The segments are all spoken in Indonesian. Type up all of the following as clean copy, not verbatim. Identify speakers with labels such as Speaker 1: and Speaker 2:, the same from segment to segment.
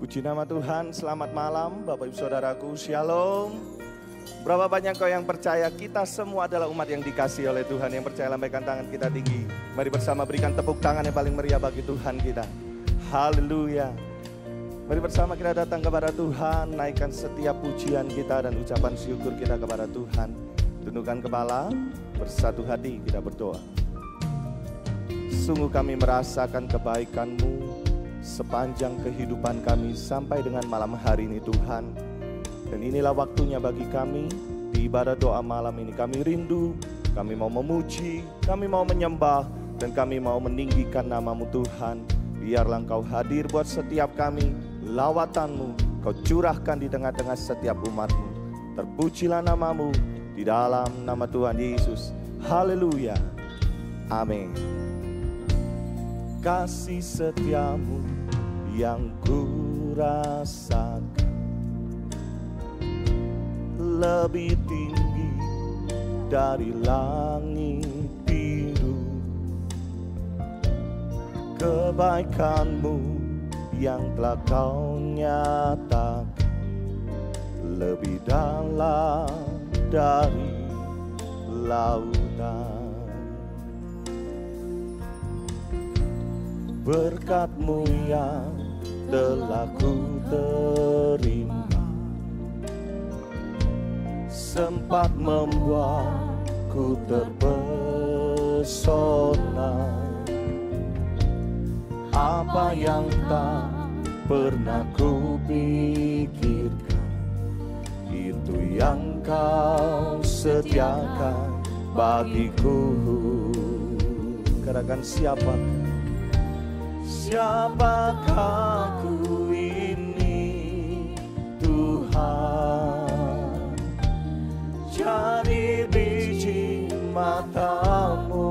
Speaker 1: Puji nama Tuhan, selamat malam Bapak Ibu Saudaraku, Shalom. Berapa banyak kau yang percaya kita semua adalah umat yang dikasihi oleh Tuhan. Yang percaya lambaikan tangan kita tinggi. Mari bersama berikan tepuk tangan yang paling meriah bagi Tuhan kita. Haleluya. Mari bersama kita datang kepada Tuhan, naikkan setiap pujian kita dan ucapan syukur kita kepada Tuhan. Tundukkan kepala, bersatu hati kita berdoa. Sungguh kami merasakan kebaikan-Mu sepanjang kehidupan kami sampai dengan malam hari ini Tuhan. Dan inilah waktunya bagi kami di ibadah doa malam ini. Kami rindu, kami mau memuji, kami mau menyembah, dan kami mau meninggikan nama-Mu Tuhan. Biarlah Engkau hadir buat setiap kami, lawatan-Mu Kau curahkan di tengah-tengah setiap umat-Mu. Terpujilah nama-Mu di dalam nama Tuhan Yesus. Haleluya. Amin. Kasih setia-Mu yang ku rasakan lebih tinggi dari langit biru. Kebaikan-Mu yang telah Kau nyatakan lebih dalam dari lautan. Berkat-Mu yang telah ku terima sempat membuatku terpesona. Apa yang tak pernah ku pikirkan, itu yang Kau sediakan bagiku. Katakan siapakah ku ini Tuhan, jadi biji mata-Mu.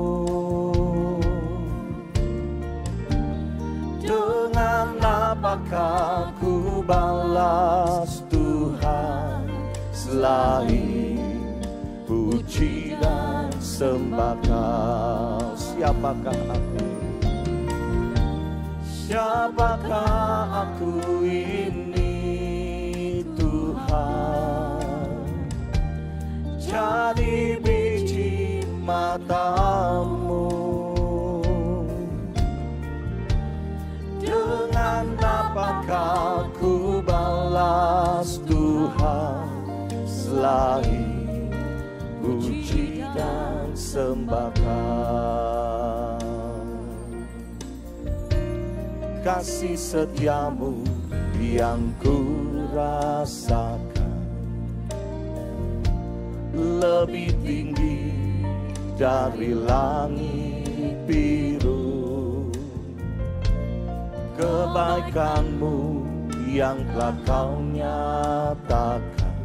Speaker 1: Dengan apakah ku balas Tuhan selain puji dan sembah Kau? Siapakah aku? Siapakah aku ini Tuhan, jadi biji mata-Mu. Dengan apakah ku balas Tuhan selain puji dan sembah Kau? Kasih setia-Mu yang ku rasakan lebih tinggi dari langit biru. Kebaikan-Mu yang telah Kau nyatakan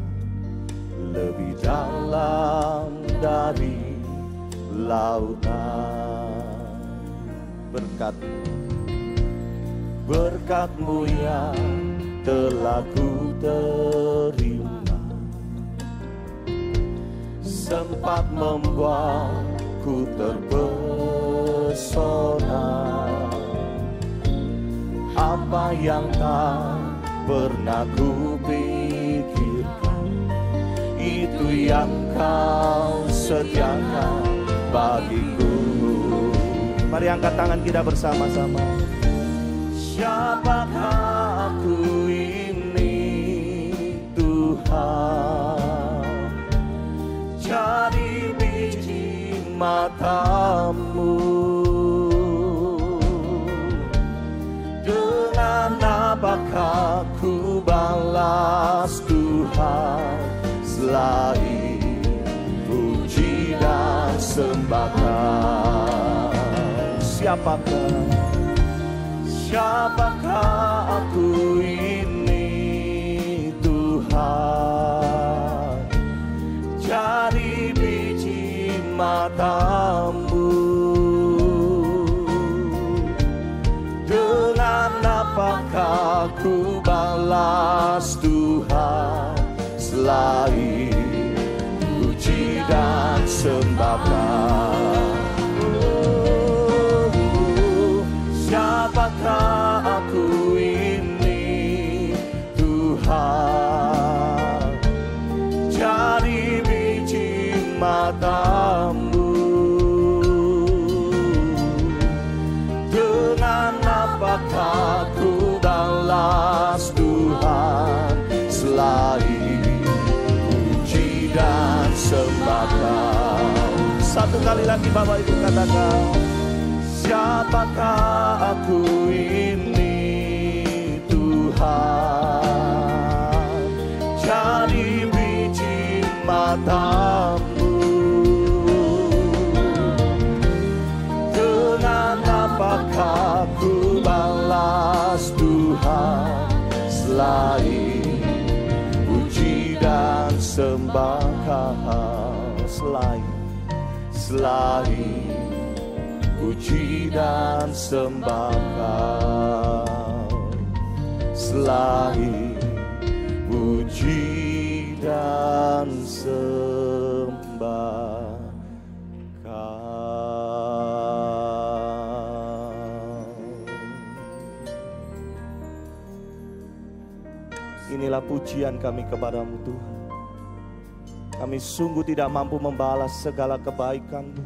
Speaker 1: lebih dalam dari lautan. Berkat-Mu yang telah ku terima sempat membuatku terpesona. Apa yang tak pernah ku pikirkan, itu yang Kau sediakan bagiku. Mari angkat tangan kita bersama-sama. Siapakah aku ini Tuhan, jadi biji mata-Mu. Dengan apakah ku balas Tuhan selain puji dan sembah Kau? Siapakah aku ini Tuhan, jadi biji mata-Mu. Dengan apakah ku balas Tuhan selain puji dan sembah Kau? Siapakah aku ini Bapak Ibu katakan, siapakah aku ini Tuhan, jadi biji matamu. Dengan apakah ku balas Tuhan selain puji dan sembah Kau, selain puji dan sembah Kau, selain puji dan sembah Kau. Inilah pujian kami kepadamu Tuhan. Kami sungguh tidak mampu membalas segala kebaikan-Mu,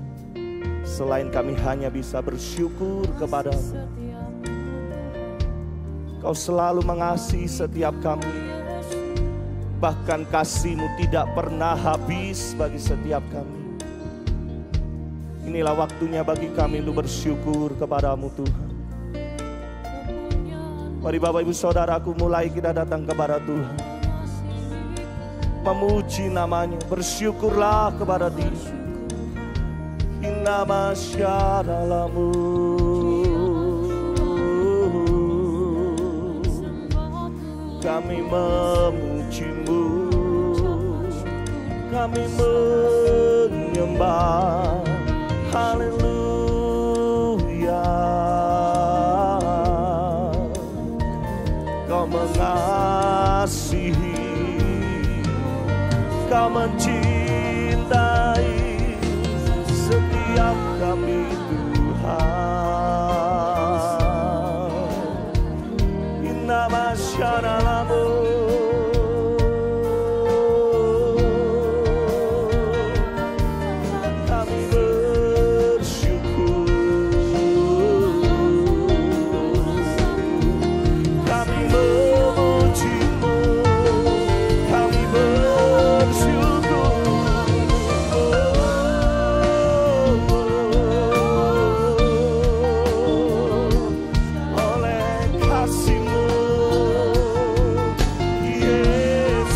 Speaker 1: selain kami hanya bisa bersyukur kepadamu. Kau selalu mengasihi setiap kami, bahkan kasih-Mu tidak pernah habis bagi setiap kami. Inilah waktunya bagi kami untuk bersyukur kepadamu Tuhan. Mari Bapak Ibu Saudaraku, mulai kita datang kepada Tuhan, memuji namanya, bersyukurlah kepada Dia. Inna masyadalamu, kami memuji-Mu, kami menyembah. Haleluya, Kau mengasihi, Kau mencintai setiap kami Tuhan. Inna masyadalamu, kami bersyukur, kami memuji-Mu, kami bersyukur. Oleh kasih-Mu Yesus,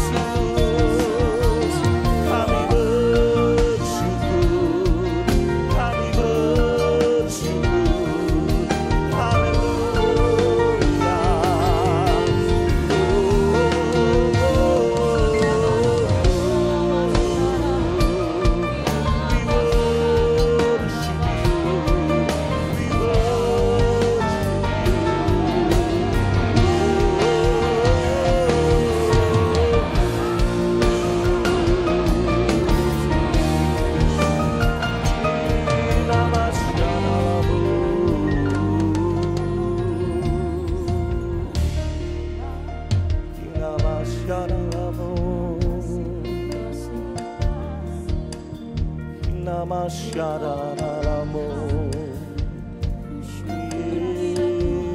Speaker 1: kami bersyukur, kami bersyukur. Haleluya. Namasyadalamu,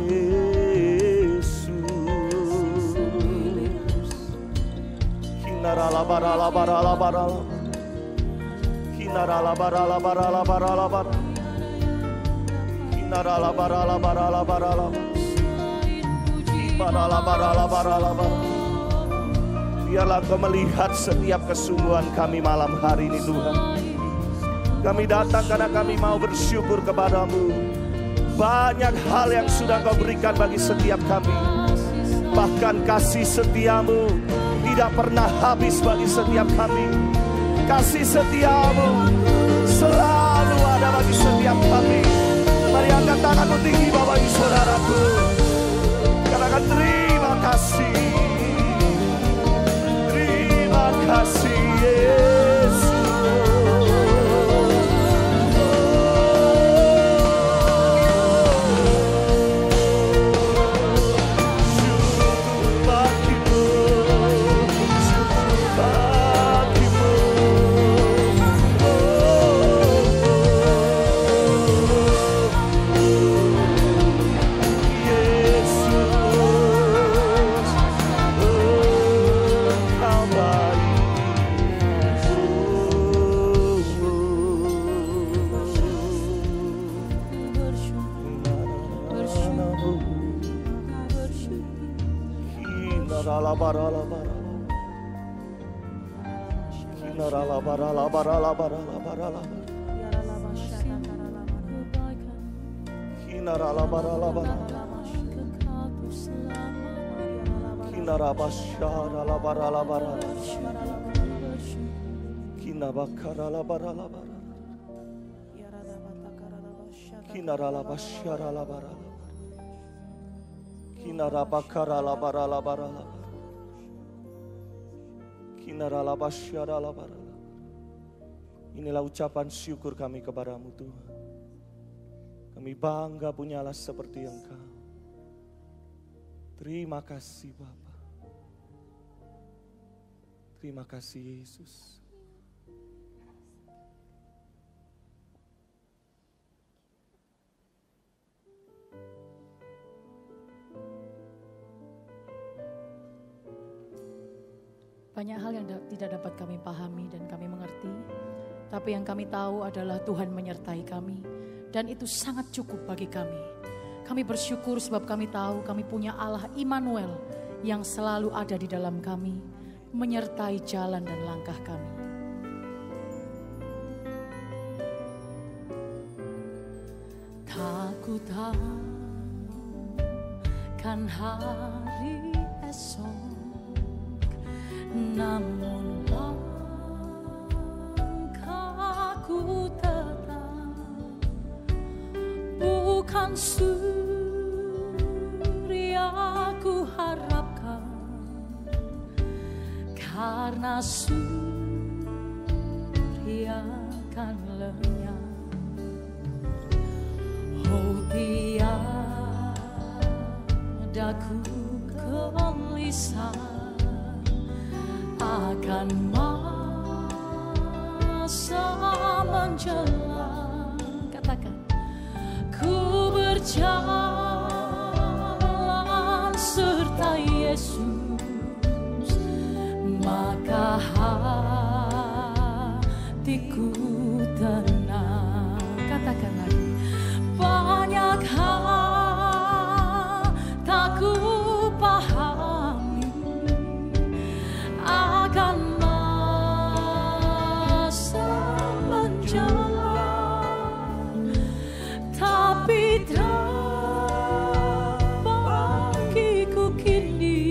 Speaker 1: Yesus. Kinaralabaralabaralabarala, kinaralabaralabaralabarala, kinaralabaralabaralabarala, kinaralabaralabaralabarala. Biarlah Kau melihat setiap kesungguhan kami malam hari ini Tuhan. Kami datang karena kami mau bersyukur kepadamu. Banyak hal yang sudah Kau berikan bagi setiap kami. Bahkan kasih setiamu tidak pernah habis bagi setiap kami. Kasih setiamu selalu ada bagi setiap kami. Mari angkat tanganmu tinggi Bapak Ibu Saudaraku. Katakan terima kasih. Terima kasih Yesus. Oh Kinarala barala barala. Kinarala barala barala barala barala. Kinarala barala barala. Kinarabashara barala barala. Kinabakarala barala barala. Kinarala bashara la barala. Kinarabakarala barala barala. Kinarala bashara la barala. Inilah ucapan syukur kami kepadamu Tuhan. Kami bangga punyalah seperti Engkau. Terima kasih Bapa. Terima kasih Yesus.
Speaker 2: Banyak hal yang tidak dapat kami pahami dan kami mengerti. Tapi yang kami tahu adalah Tuhan menyertai kami. Dan itu sangat cukup bagi kami. Kami bersyukur sebab kami tahu kami punya Allah Immanuel yang selalu ada di dalam kami. Menyertai jalan dan langkah kami. Takutkan hari esok. Namun langkahku tetap bukan surya ku harapkan, karena surya kan lenyap. Oh tiada ku gelisah akan masa menjelang. Katakan, ku berjalan serta Yesus, maka hatiku tenang. Katakan lagi, banyak hal tak ku pahami akan masa menjalan, tapi bagiku kini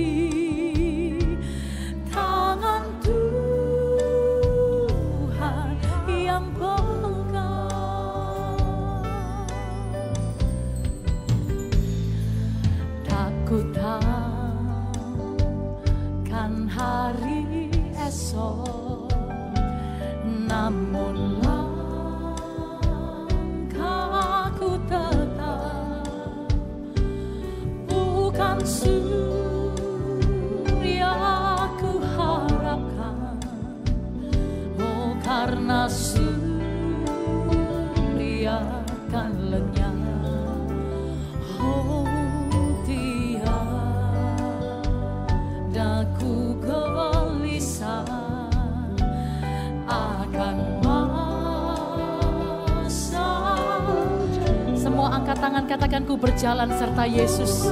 Speaker 2: tangan Tuhan yang pegang. Takutkan hari esok, namun langkahku tetap bukan surya ku harapkan. Oh karena surya kan lenyap. Oh tiada ku gelisah akan masa. Semua angkat tangan, katakan, ku berjalan serta Yesus.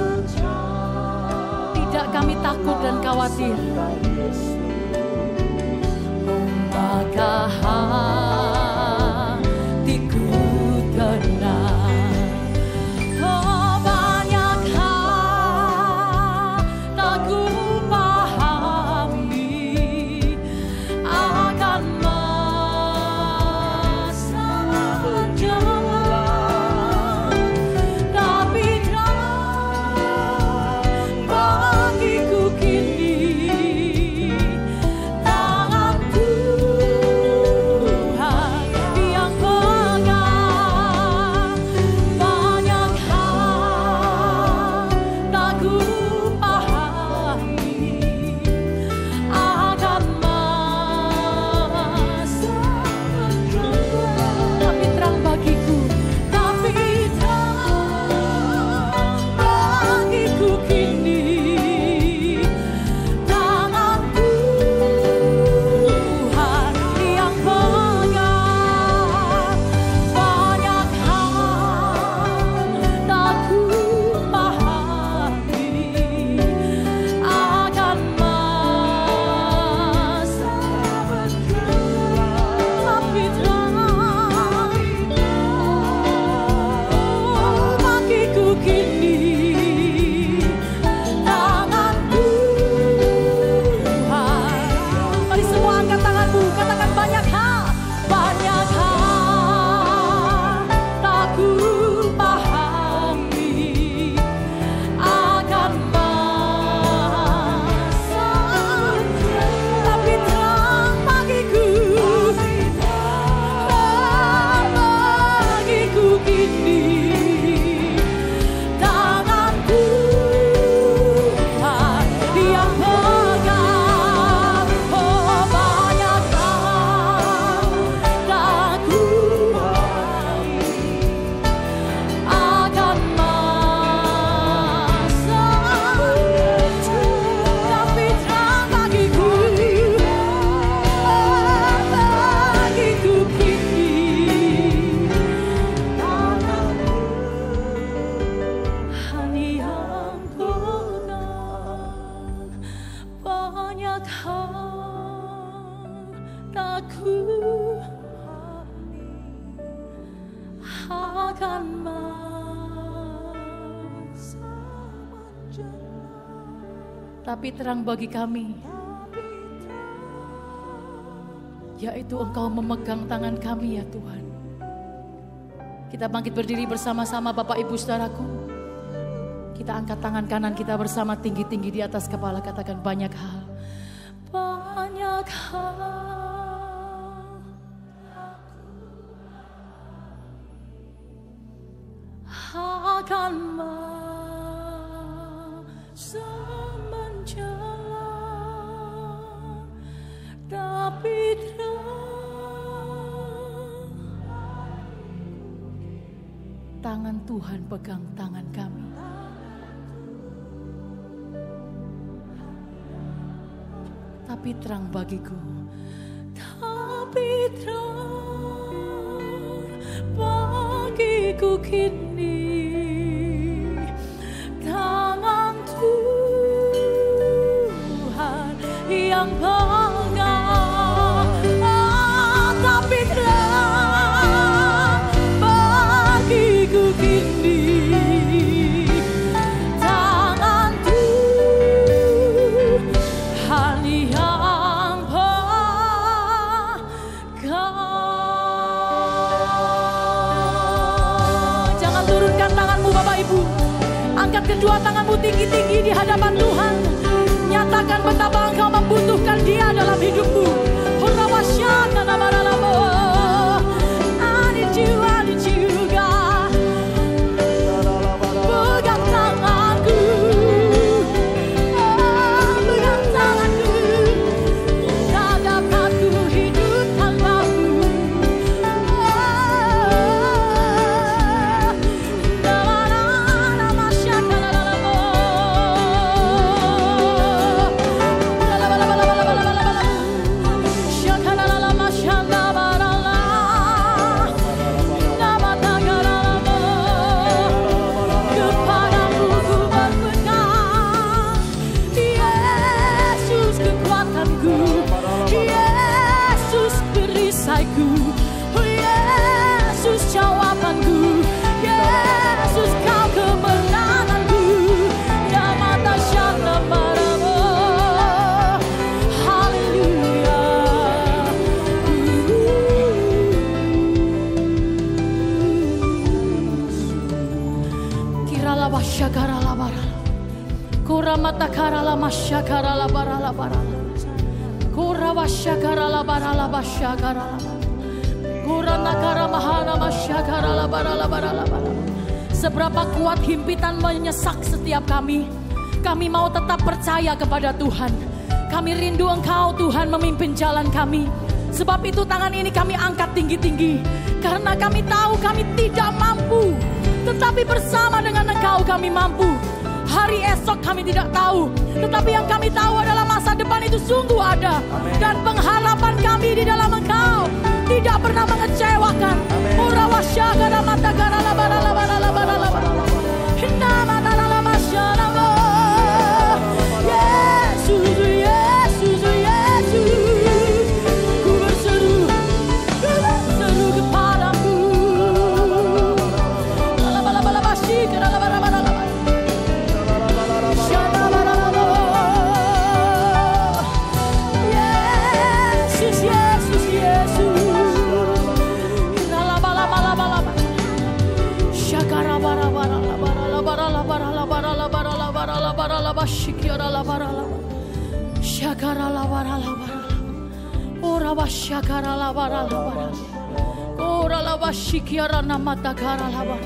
Speaker 2: Tidak kami takut dan khawatir. Maka hatiku tenang. Oh banyak hal tak ku pahami akan masa menjalan, tapi bagiku kini tangan Tuhan akan masa menjelang, tapi terang bagi kami, yaitu Engkau memegang tangan kami ya Tuhan. Kita bangkit berdiri bersama-sama Bapak Ibu Saudaraku. Kita angkat tangan kanan kita bersama tinggi-tinggi di atas kepala, katakan banyak hal. Banyak hal akan masa menjelang, tapi tangan Tuhan pegang tangan kami. Tapi terang bagiku, tapi terang bagiku kini, tangan Tuhan yang pegang, tapi terang bagiku kini, tangan Tuhan yang pegang. Jangan turunkan tanganmu Bapak Ibu, angkat kedua tanganmu tinggi-tinggi di hadapan Tuhan. Nyatakan betapa engkau membutuhkan Dia dalam hidupmu. I need you God. Pegang tanganku, pegang tanganku. Tak dapat ku hidup tanpamu. Kepadamu ku berpegang, Yesus kekuatanku, Yesus perisaiku, Yesus jawabanku, Yesus kau kemenanganku. Namata syana maramu, haleluya. Kirala basyakara labara, kuramata karala masyakara labara labara, kurabasyakara labara labasyakara labara, kuranakara mahana masyakara labara labara labara. Seberapa kuat himpitan menyesak setiap kami mau tetap percaya kepada Tuhan. Kami rindu Engkau Tuhan memimpin jalan kami. Sebab itu tangan ini kami angkat tinggi-tinggi, karena kami tahu kami tidak mampu, tetapi bersama dengan Engkau kami mampu. Hari esok kami tidak tahu, tetapi yang kami tahu adalah masa depan itu sungguh ada. Dan pengharapan kami di dalam Engkau tidak pernah mengecewakan. Urawasyagara matagara labara labara labara labara. Hindamatara lamasyarama. Yesus, Yesus, Yesus. Ku berseru kepadamu. Labalabalabashikara labara labara labara. Yesus, Yesus, Yesus. Shakara bara bara bara bara bara bara bara bara bara bara shikira bara bara. Shakara bara bara. Ora bashakara bara bara. Ora la bashikira namata kara bara.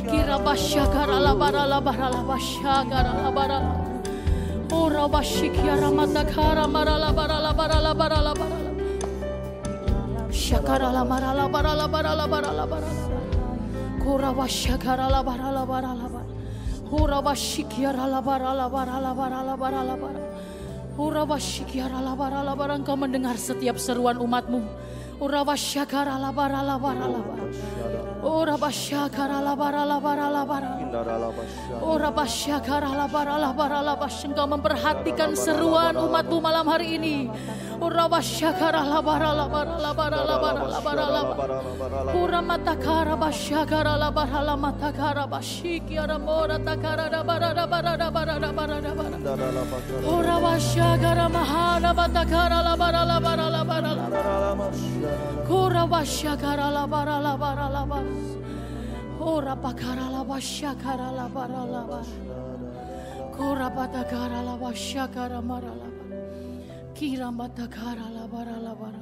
Speaker 2: Kira bashakara bara bara bashakara bara. Ora bashikira mata kara bara bara bara bara bara. Shakara bara bara bara bara bara. Kurabashakara la bara la bara la bara. Kurabashikiara la bara la bara la bara la bara la bara. Kurabashikiara la bara la bara. Engkau mendengar setiap seruan umatmu. Kurabashakara la bara la bara la bara. Kurabashakara la bara la bara la bara. Kurabashakara la bara la bara la bara. Engkau memperhatikan seruan umatmu malam hari ini. Urabashakara labara labara labara labara labara labara. Uramatakara bashakara labara lamatakara bashiki aramora takara labara labara labara labara labara. Urabashakara mahana batakara labara labara labara labara. Urabashakara labara labara labara. Urabakara labashakara labara labara. Urabatakara labashakara mara labara. Kira matakara labara labara labara.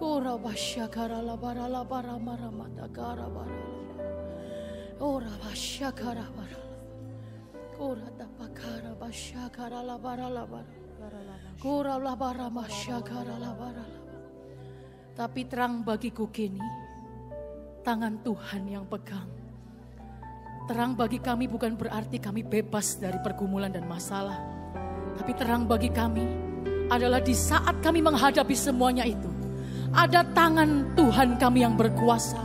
Speaker 2: Kora bashakara labara labara mara matakara bara labara. Ora bashakara bara. Kora tapakara bashakara labara labara. Kora labara bashakara labara labara. Tapi terang bagiku kini, tangan Tuhan yang pegang. Terang bagi kami bukan berarti kami bebas dari pergumulan dan masalah. Tapi terang bagi kami adalah di saat kami menghadapi semuanya itu, ada tangan Tuhan kami yang berkuasa,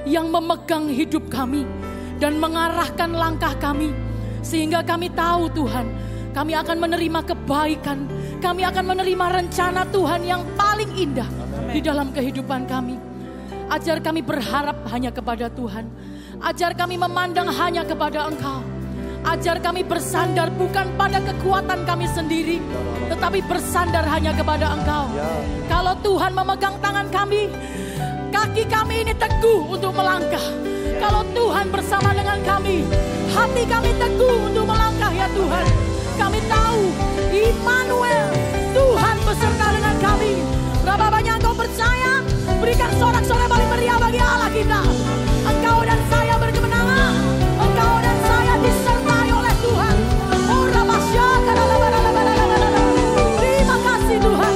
Speaker 2: yang memegang hidup kami dan mengarahkan langkah kami, sehingga kami tahu Tuhan, kami akan menerima kebaikan, kami akan menerima rencana Tuhan yang paling indah di dalam kehidupan kami. Ajar kami berharap hanya kepada Tuhan, ajar kami memandang hanya kepada Engkau. Ajar kami bersandar bukan pada kekuatan kami sendiri, tetapi bersandar hanya kepada Engkau. Kalau Tuhan memegang tangan kami, kaki kami ini teguh untuk melangkah. Kalau Tuhan bersama dengan kami, hati kami teguh untuk melangkah ya Tuhan. Kami tahu Immanuel, Tuhan beserta dengan kami. Berapa banyak Engkau percaya? Berikan sorak-sorai paling meriah bagi Allah kita. Engkau dan saya berkemenangan. Engkau dan saya disertai oleh Tuhan. Terima kasih Tuhan.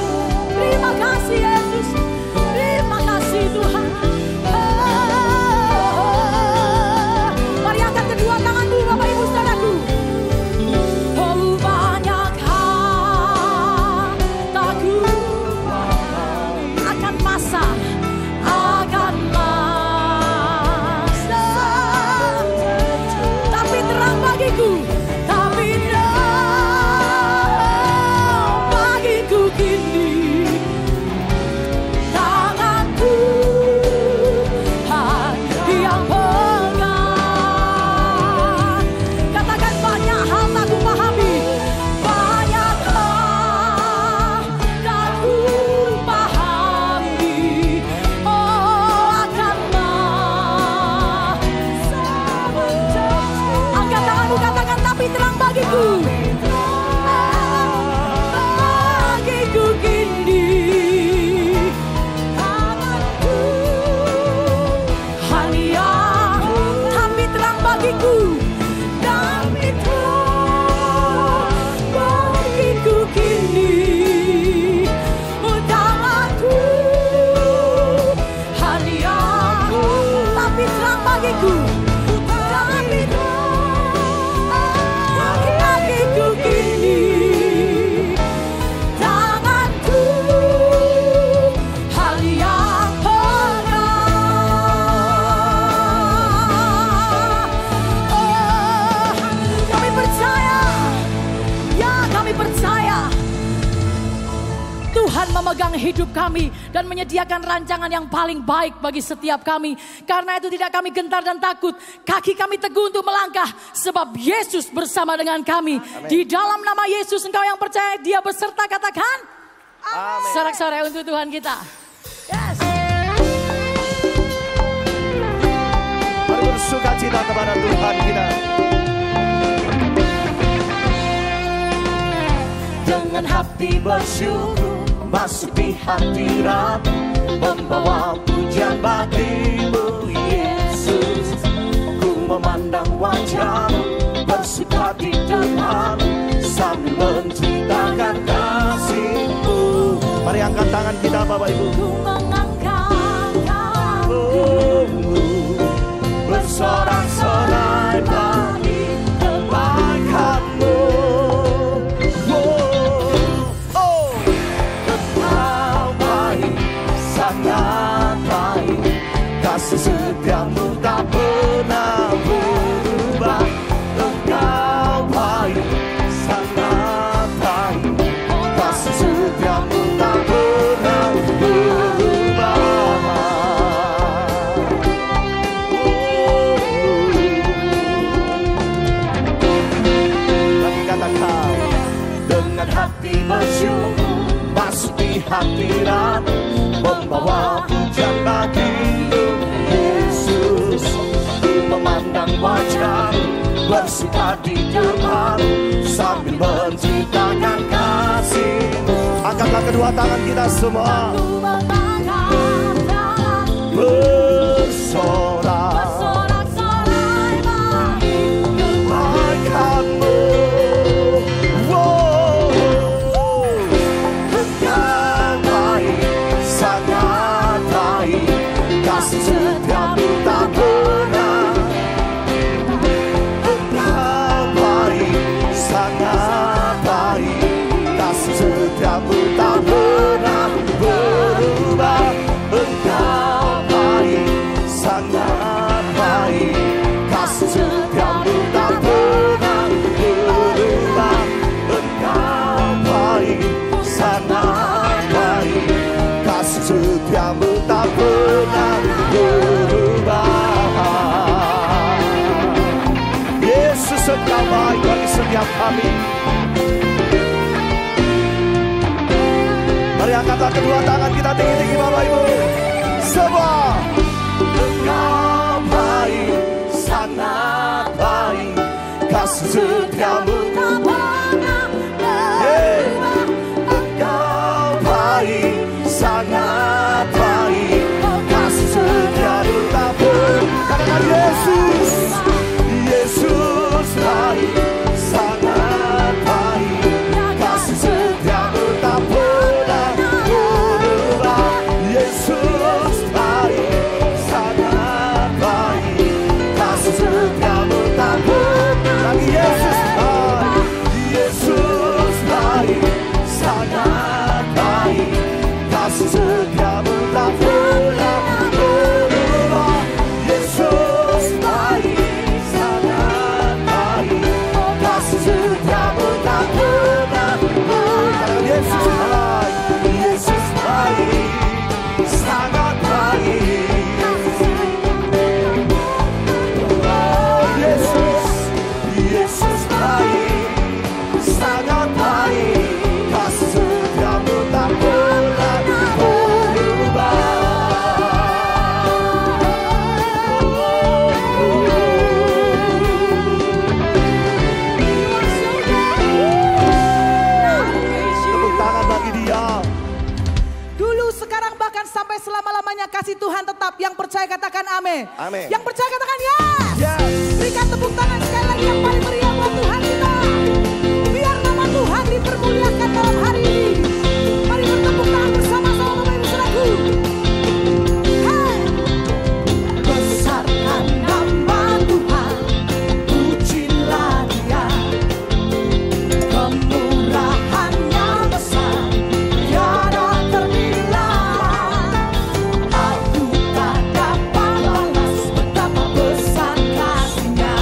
Speaker 2: Terima kasih Yesus. Terima kasih Tuhan. Mari angkat kedua tanganmu Bapak Ibu Saudaraku. Oh banyak hal takku akan masa. Tapi terang bagiku kini, tanganku yang pegang. Katakan banyak hal tak ku pahami, banyak hal tak ku pahami. Oh akan angkat tanganmu katakan tapi terang bagiku. Memegang hidup kami dan menyediakan rancangan yang paling baik bagi setiap kami. Karena itu tidak kami gentar dan takut. Kaki kami teguh untuk melangkah sebab Yesus bersama dengan kami. Amen. Di dalam nama Yesus engkau yang percaya Dia beserta katakan amin. Sorak-sorai untuk Tuhan kita. Yes.
Speaker 1: Mari bersukacita kepada Tuhan kita. Dengan hati bersyukur masuki hadirat, membawa pujian bagimu Yesus. Ku memandang wajah-Mu, bersuka di depan, sambil menceritakan kasih-Mu. Mari angkat tangan kita Bapak Ibu.
Speaker 2: Ku mengangkat
Speaker 1: tanganku, bersorak-sorai bagi kebaikan-Mu. Sangat baik, kasih setiamu tak pernah berubah. Engkau baik, sangat baik, kasih setiamu tak bersuka di dalam-Mu sambil menceritakan kasih-Mu. Angkatlah kedua tangan kita semua. Bersorak-sorai kebaikan-Mu. Engkau baik, sangat baik, kasih setiamu tak pernah. Engkau baik, sangat baik, kasih setiamu tak pernah berubah. Engkau baik, sangat baik, kasih setiamu tak pernah berubah. Engkau baik, sangat baik, kasih setiamu tak pernah berubah. Yesus, Engkau baik bagi setiap kami. Mari angkatlah kedua tangan kita tinggi-tinggi Bapak Ibu semua. Engkau baik, sangat baik, kasih setiamu tak pernah berubah. Engkau baik, sangat baik, kasih setiamu tak pernah. Katakan Yesus, Yesus baik, sangat baik, kasih setiamu tak pernah berubah. Yesus baik, sangat baik, kasih setiamu tak pernah. Lagi Yesus baik, Yesus baik, sangat baik, kasih setiamu tak pernah berubah. Yesus baik, sangat baik, kasih setiamu tak pernah berubah. Yesus baik, Yesus baik, sangat baik. Oh Yesus, Yesus baik, sangat baik, kasih setiamu tak pernah berubah. Tepuk tangan bagi Dia.
Speaker 3: Dulu, sekarang, bahkan sampai selama-lamanya kasih Tuhan tetap. Yang percaya katakan amin.
Speaker 1: Amin.
Speaker 3: Yang percaya katakan yes.
Speaker 1: Yes.
Speaker 3: Berikan tepuk tangan sekali lagi yang paling meriah buat Tuhan kita. Biar nama Tuhan dipermuliakan malam hari ini. Mari bertepuk tangan bersama-sama Bapak Ibu Saudaraku. Hey. Besarkan nama Tuhan, pujilah Dia. Kemurahannya besar, tiada ternilai. Aku tak dapat balas betapa besar kasih-Nya.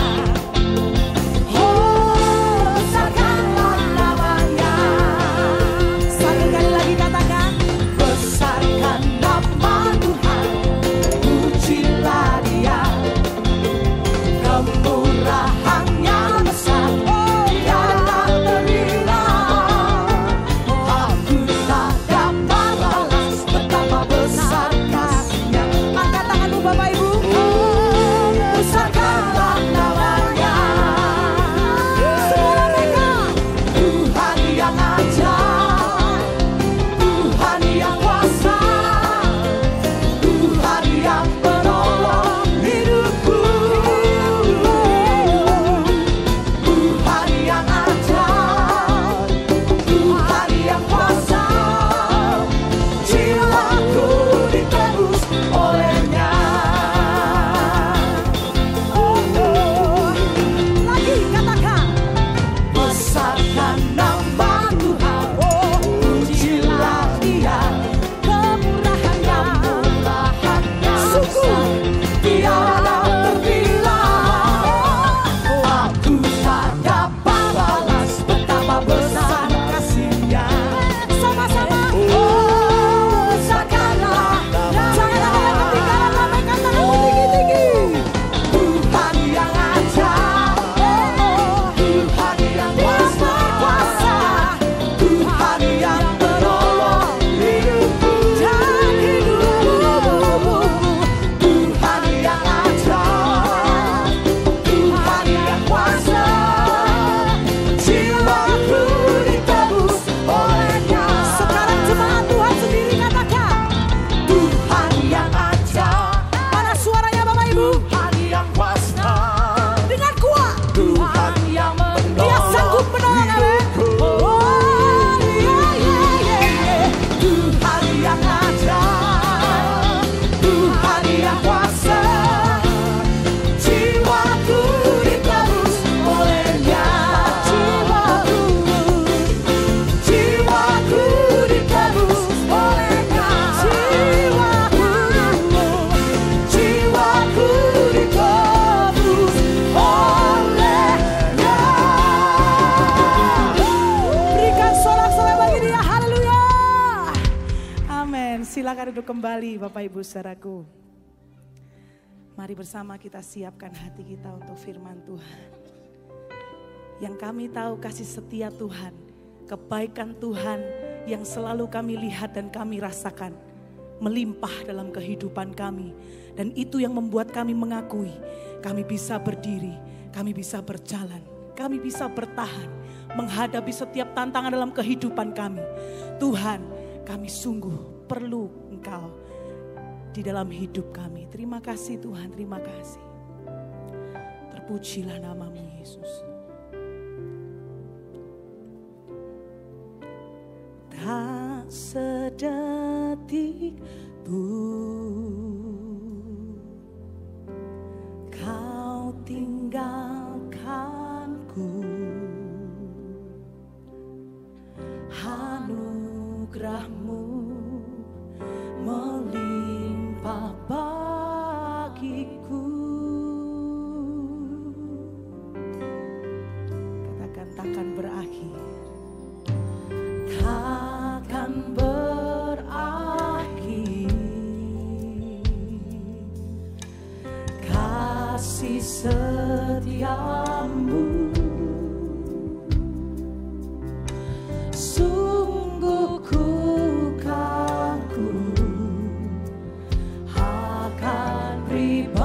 Speaker 3: Silakan duduk kembali Bapak Ibu Saudaraku. Mari bersama kita siapkan hati kita untuk firman Tuhan. Yang kami tahu kasih setia Tuhan, kebaikan Tuhan yang selalu kami lihat dan kami rasakan melimpah dalam kehidupan kami. Dan itu yang membuat kami mengakui kami bisa berdiri, kami bisa berjalan, kami bisa bertahan menghadapi setiap tantangan dalam kehidupan kami. Tuhan, kami sungguh perlu Engkau di dalam hidup kami. Terima kasih Tuhan, terima kasih. Terpujilah nama-Mu Yesus. Tak sedetik pun Kau tinggalkanku. Anugerah-Mu melimpah bagiku. Katakan takkan berakhir, takkan berakhir kasih setia-Mu. Sungguh ku kagum akan pribadi-Mu.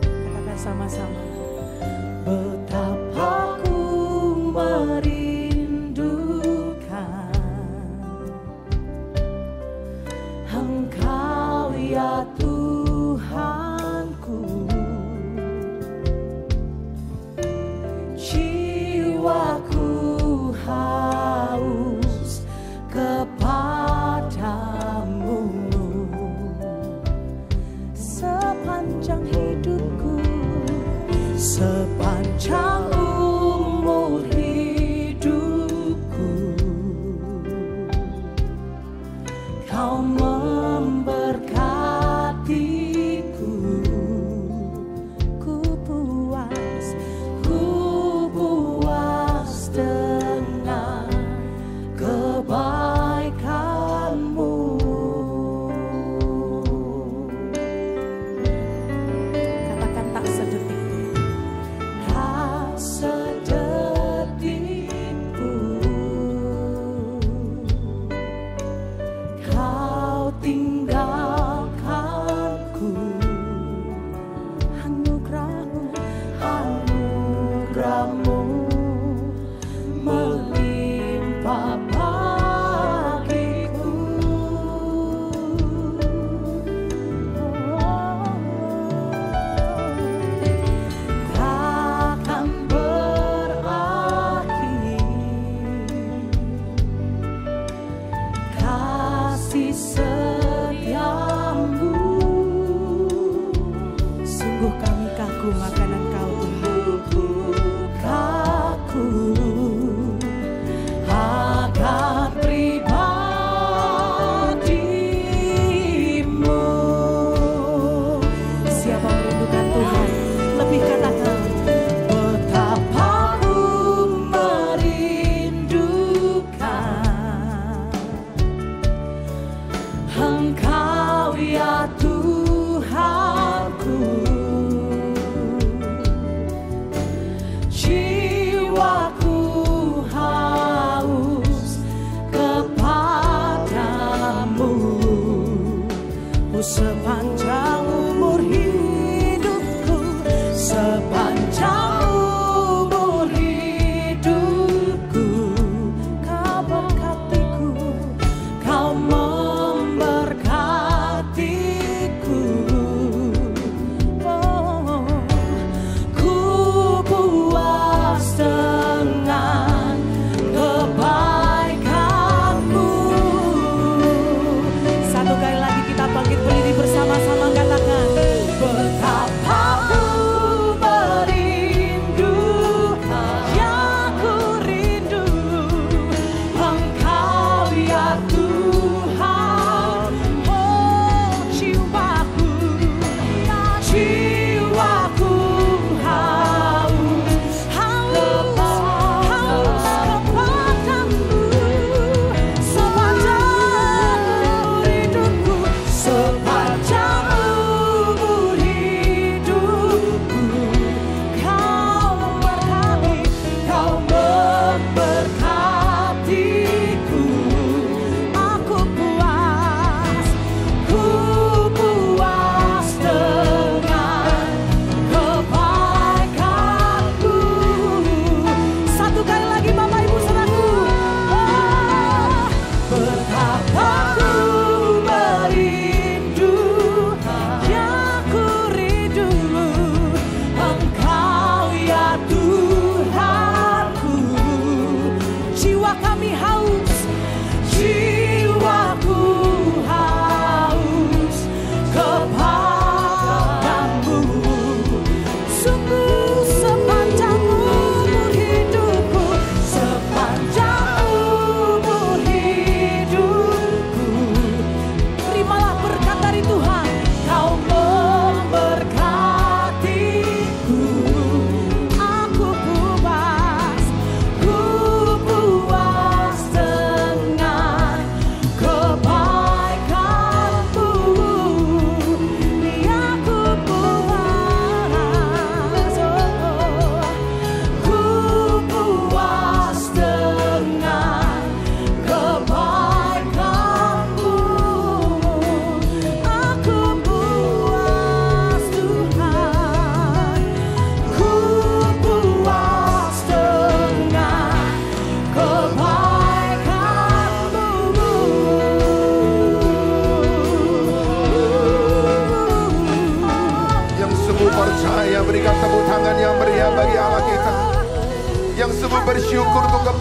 Speaker 3: Katakan sama-sama. Betapa ku merindukan Engkau ya Tuhanku. Jiwaku haus kepadamu. Sepanjang hidupku, sepanjang umur hidupku, Kau memberkatiku. Ku puas dengan kebaikan-Mu. Katakan tak sedetik, tak sedetik pun Kau tinggalkanku. Anugerah-Mu melimpah bagiku. Takkan berakhir kasih setia-Mu. Sungguh kami kagum akan Engkau Tuhan. Kagum akan pribadi-Mu. Siapa merindukan Tuhan? Lebih katakan, betapa ku merindukan Engkau ya Tuhanku. Jiwaku haus kepadamu. Sepanjang umur hidupku, sepanjang umur hidupku, Kau berkatiku, Kau memberkatiku. Oh, ku puas dengan kebaikan-Mu. Satu kali lagi kita bangkit berdiri bersama-sama.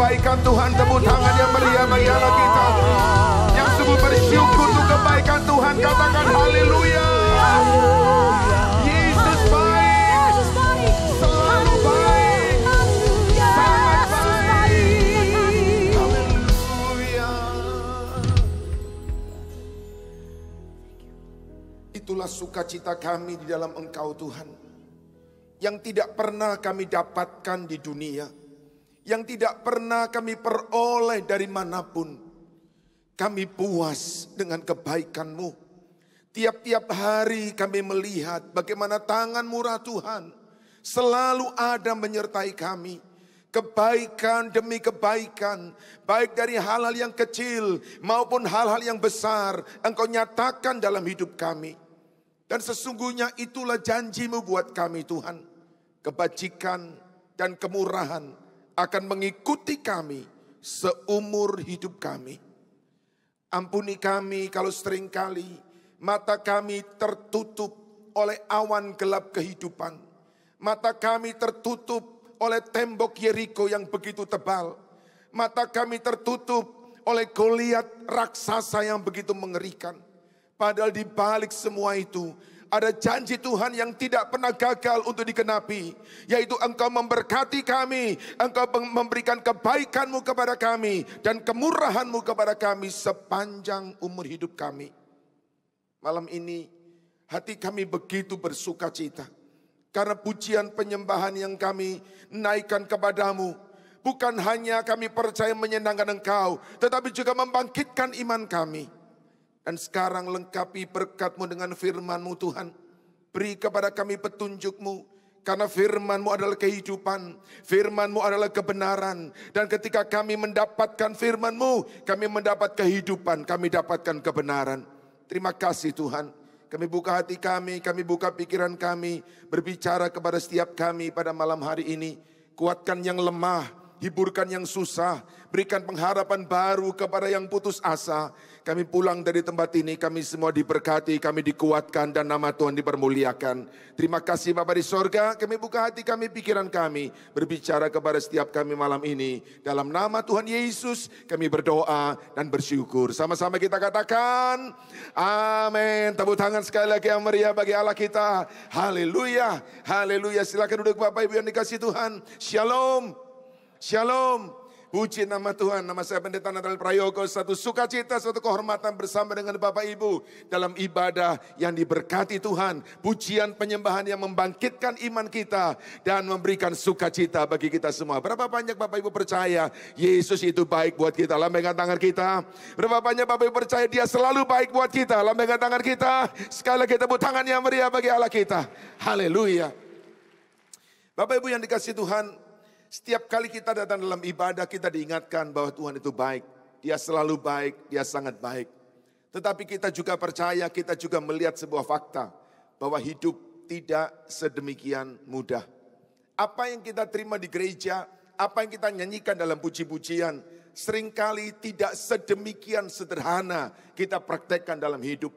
Speaker 4: kebaikan Tuhan. Tepuk tangan yang meriah bagi Allah kita. Yang sungguh bersyukur untuk kebaikan Tuhan, katakan haleluya. Yesus baik, selalu baik, sangat baik. Haleluya. Itulah sukacita kami di dalam Engkau Tuhan, yang tidak pernah kami dapatkan di dunia, yang tidak pernah kami peroleh dari manapun. Kami puas dengan kebaikan-Mu. Tiap-tiap hari kami melihat bagaimana tangan murah Tuhan selalu ada menyertai kami. Kebaikan demi kebaikan, baik dari hal-hal yang kecil maupun hal-hal yang besar, Engkau nyatakan dalam hidup kami. Dan sesungguhnya itulah janji-Mu buat kami Tuhan. Kebajikan dan kemurahan akan mengikuti kami seumur hidup kami. Ampuni kami kalau seringkali mata kami tertutup oleh awan gelap kehidupan. Mata kami tertutup oleh tembok Yeriko yang begitu tebal. Mata kami tertutup oleh Goliat raksasa yang begitu mengerikan. Padahal di balik semua itu ada janji Tuhan yang tidak pernah gagal untuk dikenapi. Yaitu Engkau memberkati kami, Engkau memberikan kebaikan-Mu kepada kami, dan kemurahan-Mu kepada kami sepanjang umur hidup kami. Malam ini hati kami begitu bersuka cita. Karena pujian penyembahan yang kami naikkan kepadamu, bukan hanya kami percaya menyenangkan Engkau, tetapi juga membangkitkan iman kami. Dan sekarang lengkapi berkat-Mu dengan firman-Mu Tuhan. Beri kepada kami petunjuk-Mu. Karena firman-Mu adalah kehidupan. Firman-Mu adalah kebenaran. Dan ketika kami mendapatkan firman-Mu, kami mendapat kehidupan, kami dapatkan kebenaran. Terima kasih Tuhan. Kami buka hati kami buka pikiran kami. Berbicara kepada setiap kami pada malam hari ini. Kuatkan yang lemah, hiburkan yang susah. Berikan pengharapan baru kepada yang putus asa. Kami pulang dari tempat ini, kami semua diberkati, kami dikuatkan, dan nama Tuhan dipermuliakan. Terima kasih Bapa di sorga, kami buka hati kami, pikiran kami, berbicara kepada setiap kami malam ini. Dalam nama Tuhan Yesus, kami berdoa dan bersyukur. Sama-sama kita katakan, amin. Tepuk tangan sekali lagi yang meriah bagi Allah kita. Haleluya, haleluya. Silakan duduk Bapak Ibu yang dikasih Tuhan. Shalom, shalom. Puji nama Tuhan, nama saya Pendeta Nathanael Prayogo. Satu sukacita, satu kehormatan bersama dengan Bapak Ibu dalam ibadah yang diberkati Tuhan. Pujian penyembahan yang membangkitkan iman kita dan memberikan sukacita bagi kita semua. Berapa banyak Bapak Ibu percaya Yesus itu baik buat kita? Lambaikan tangan kita. Berapa banyak Bapak Ibu percaya Dia selalu baik buat kita? Lambaikan tangan kita. Sekali lagi tepuk tangan yang meriah bagi Allah kita. Haleluya. Bapak Ibu yang dikasih Tuhan, setiap kali kita datang dalam ibadah, kita diingatkan bahwa Tuhan itu baik. Dia selalu baik, Dia sangat baik. Tetapi kita juga percaya, kita juga melihat sebuah fakta, bahwa hidup tidak sedemikian mudah. Apa yang kita terima di gereja, apa yang kita nyanyikan dalam puji-pujian, seringkali tidak sedemikian sederhana kita praktekkan dalam hidup.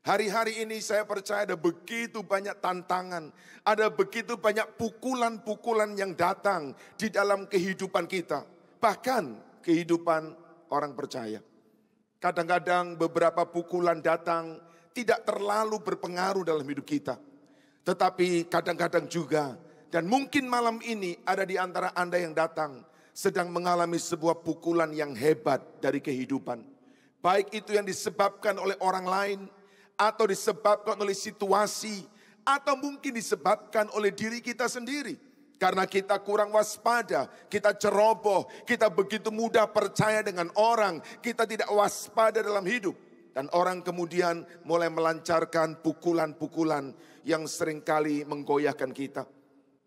Speaker 4: Hari-hari ini saya percaya ada begitu banyak tantangan, ada begitu banyak pukulan-pukulan yang datang di dalam kehidupan kita. Bahkan kehidupan orang percaya. Kadang-kadang beberapa pukulan datang tidak terlalu berpengaruh dalam hidup kita. Tetapi kadang-kadang juga, dan mungkin malam ini ada di antara Anda yang datang sedang mengalami sebuah pukulan yang hebat dari kehidupan. Baik itu yang disebabkan oleh orang lain, atau disebabkan oleh situasi, atau mungkin disebabkan oleh diri kita sendiri. Karena kita kurang waspada, kita ceroboh, kita begitu mudah percaya dengan orang, kita tidak waspada dalam hidup. Dan orang kemudian mulai melancarkan pukulan-pukulan yang seringkali menggoyahkan kita.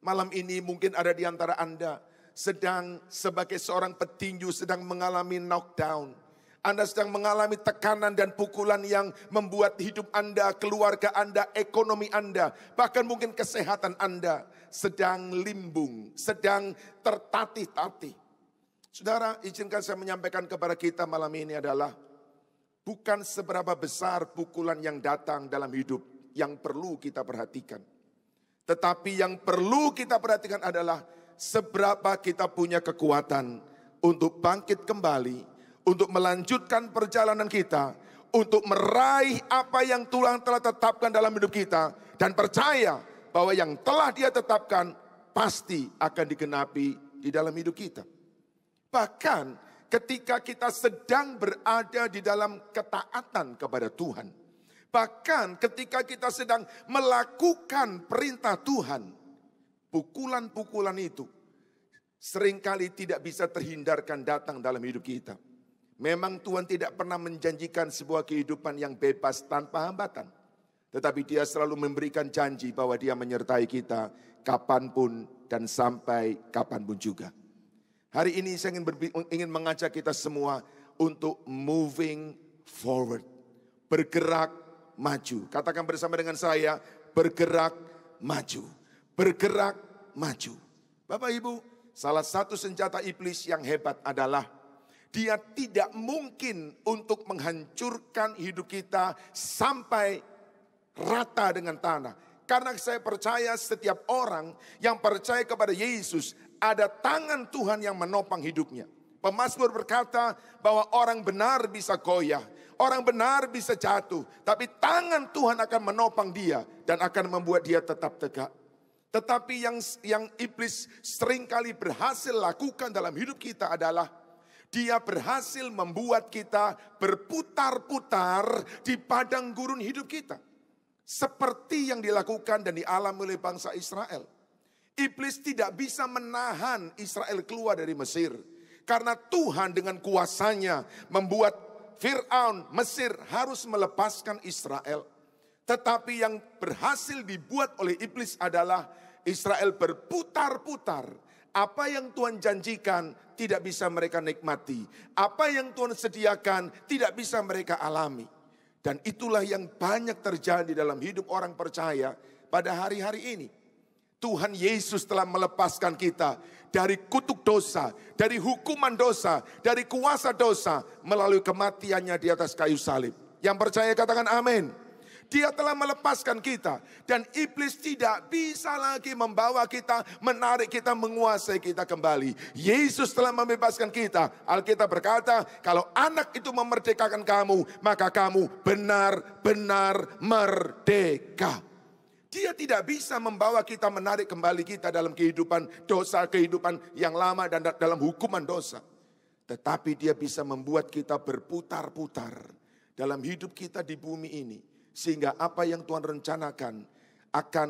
Speaker 4: Malam ini mungkin ada di antara Anda sedang sebagai seorang petinju sedang mengalami knockdown. Anda sedang mengalami tekanan dan pukulan yang membuat hidup Anda, keluarga Anda, ekonomi Anda, bahkan mungkin kesehatan Anda sedang limbung, sedang tertatih-tatih. Saudara, izinkan saya menyampaikan kepada kita malam ini adalah bukan seberapa besar pukulan yang datang dalam hidup yang perlu kita perhatikan. Tetapi yang perlu kita perhatikan adalah seberapa kita punya kekuatan untuk bangkit kembali, untuk melanjutkan perjalanan kita, untuk meraih apa yang Tuhan telah tetapkan dalam hidup kita, dan percaya bahwa yang telah Dia tetapkan pasti akan digenapi di dalam hidup kita. Bahkan ketika kita sedang berada di dalam ketaatan kepada Tuhan, bahkan ketika kita sedang melakukan perintah Tuhan, pukulan-pukulan itu seringkali tidak bisa terhindarkan datang dalam hidup kita. Memang Tuhan tidak pernah menjanjikan sebuah kehidupan yang bebas tanpa hambatan. Tetapi Dia selalu memberikan janji bahwa Dia menyertai kita kapanpun dan sampai kapanpun juga. Hari ini saya ingin mengajak kita semua untuk moving forward. Bergerak maju. Katakan bersama dengan saya, bergerak maju. Bergerak maju. Bapak Ibu, salah satu senjata iblis yang hebat adalah dia tidak mungkin untuk menghancurkan hidup kita sampai rata dengan tanah. Karena saya percaya setiap orang yang percaya kepada Yesus, ada tangan Tuhan yang menopang hidupnya. Pemazmur berkata bahwa orang benar bisa goyah, orang benar bisa jatuh, tapi tangan Tuhan akan menopang dia dan akan membuat dia tetap tegak. Tetapi yang iblis seringkali berhasil lakukan dalam hidup kita adalah dia berhasil membuat kita berputar-putar di padang gurun hidup kita. Seperti yang dilakukan dan dialami oleh bangsa Israel. Iblis tidak bisa menahan Israel keluar dari Mesir. Karena Tuhan dengan kuasanya membuat Fir'aun Mesir harus melepaskan Israel. Tetapi yang berhasil dibuat oleh iblis adalah Israel berputar-putar. Apa yang Tuhan janjikan tidak bisa mereka nikmati. Apa yang Tuhan sediakan tidak bisa mereka alami. Dan itulah yang banyak terjadi dalam hidup orang percaya pada hari-hari ini. Tuhan Yesus telah melepaskan kita dari kutuk dosa, dari hukuman dosa, dari kuasa dosa melalui kematiannya di atas kayu salib. Yang percaya katakan amin. Dia telah melepaskan kita dan iblis tidak bisa lagi membawa kita, menarik kita, menguasai kita kembali. Yesus telah membebaskan kita. Alkitab berkata, kalau anak itu memerdekakan kamu, maka kamu benar-benar merdeka. Dia tidak bisa membawa kita, menarik kembali kita dalam kehidupan dosa, kehidupan yang lama dan dalam hukuman dosa. Tetapi dia bisa membuat kita berputar-putar dalam hidup kita di bumi ini. Sehingga apa yang Tuhan rencanakan akan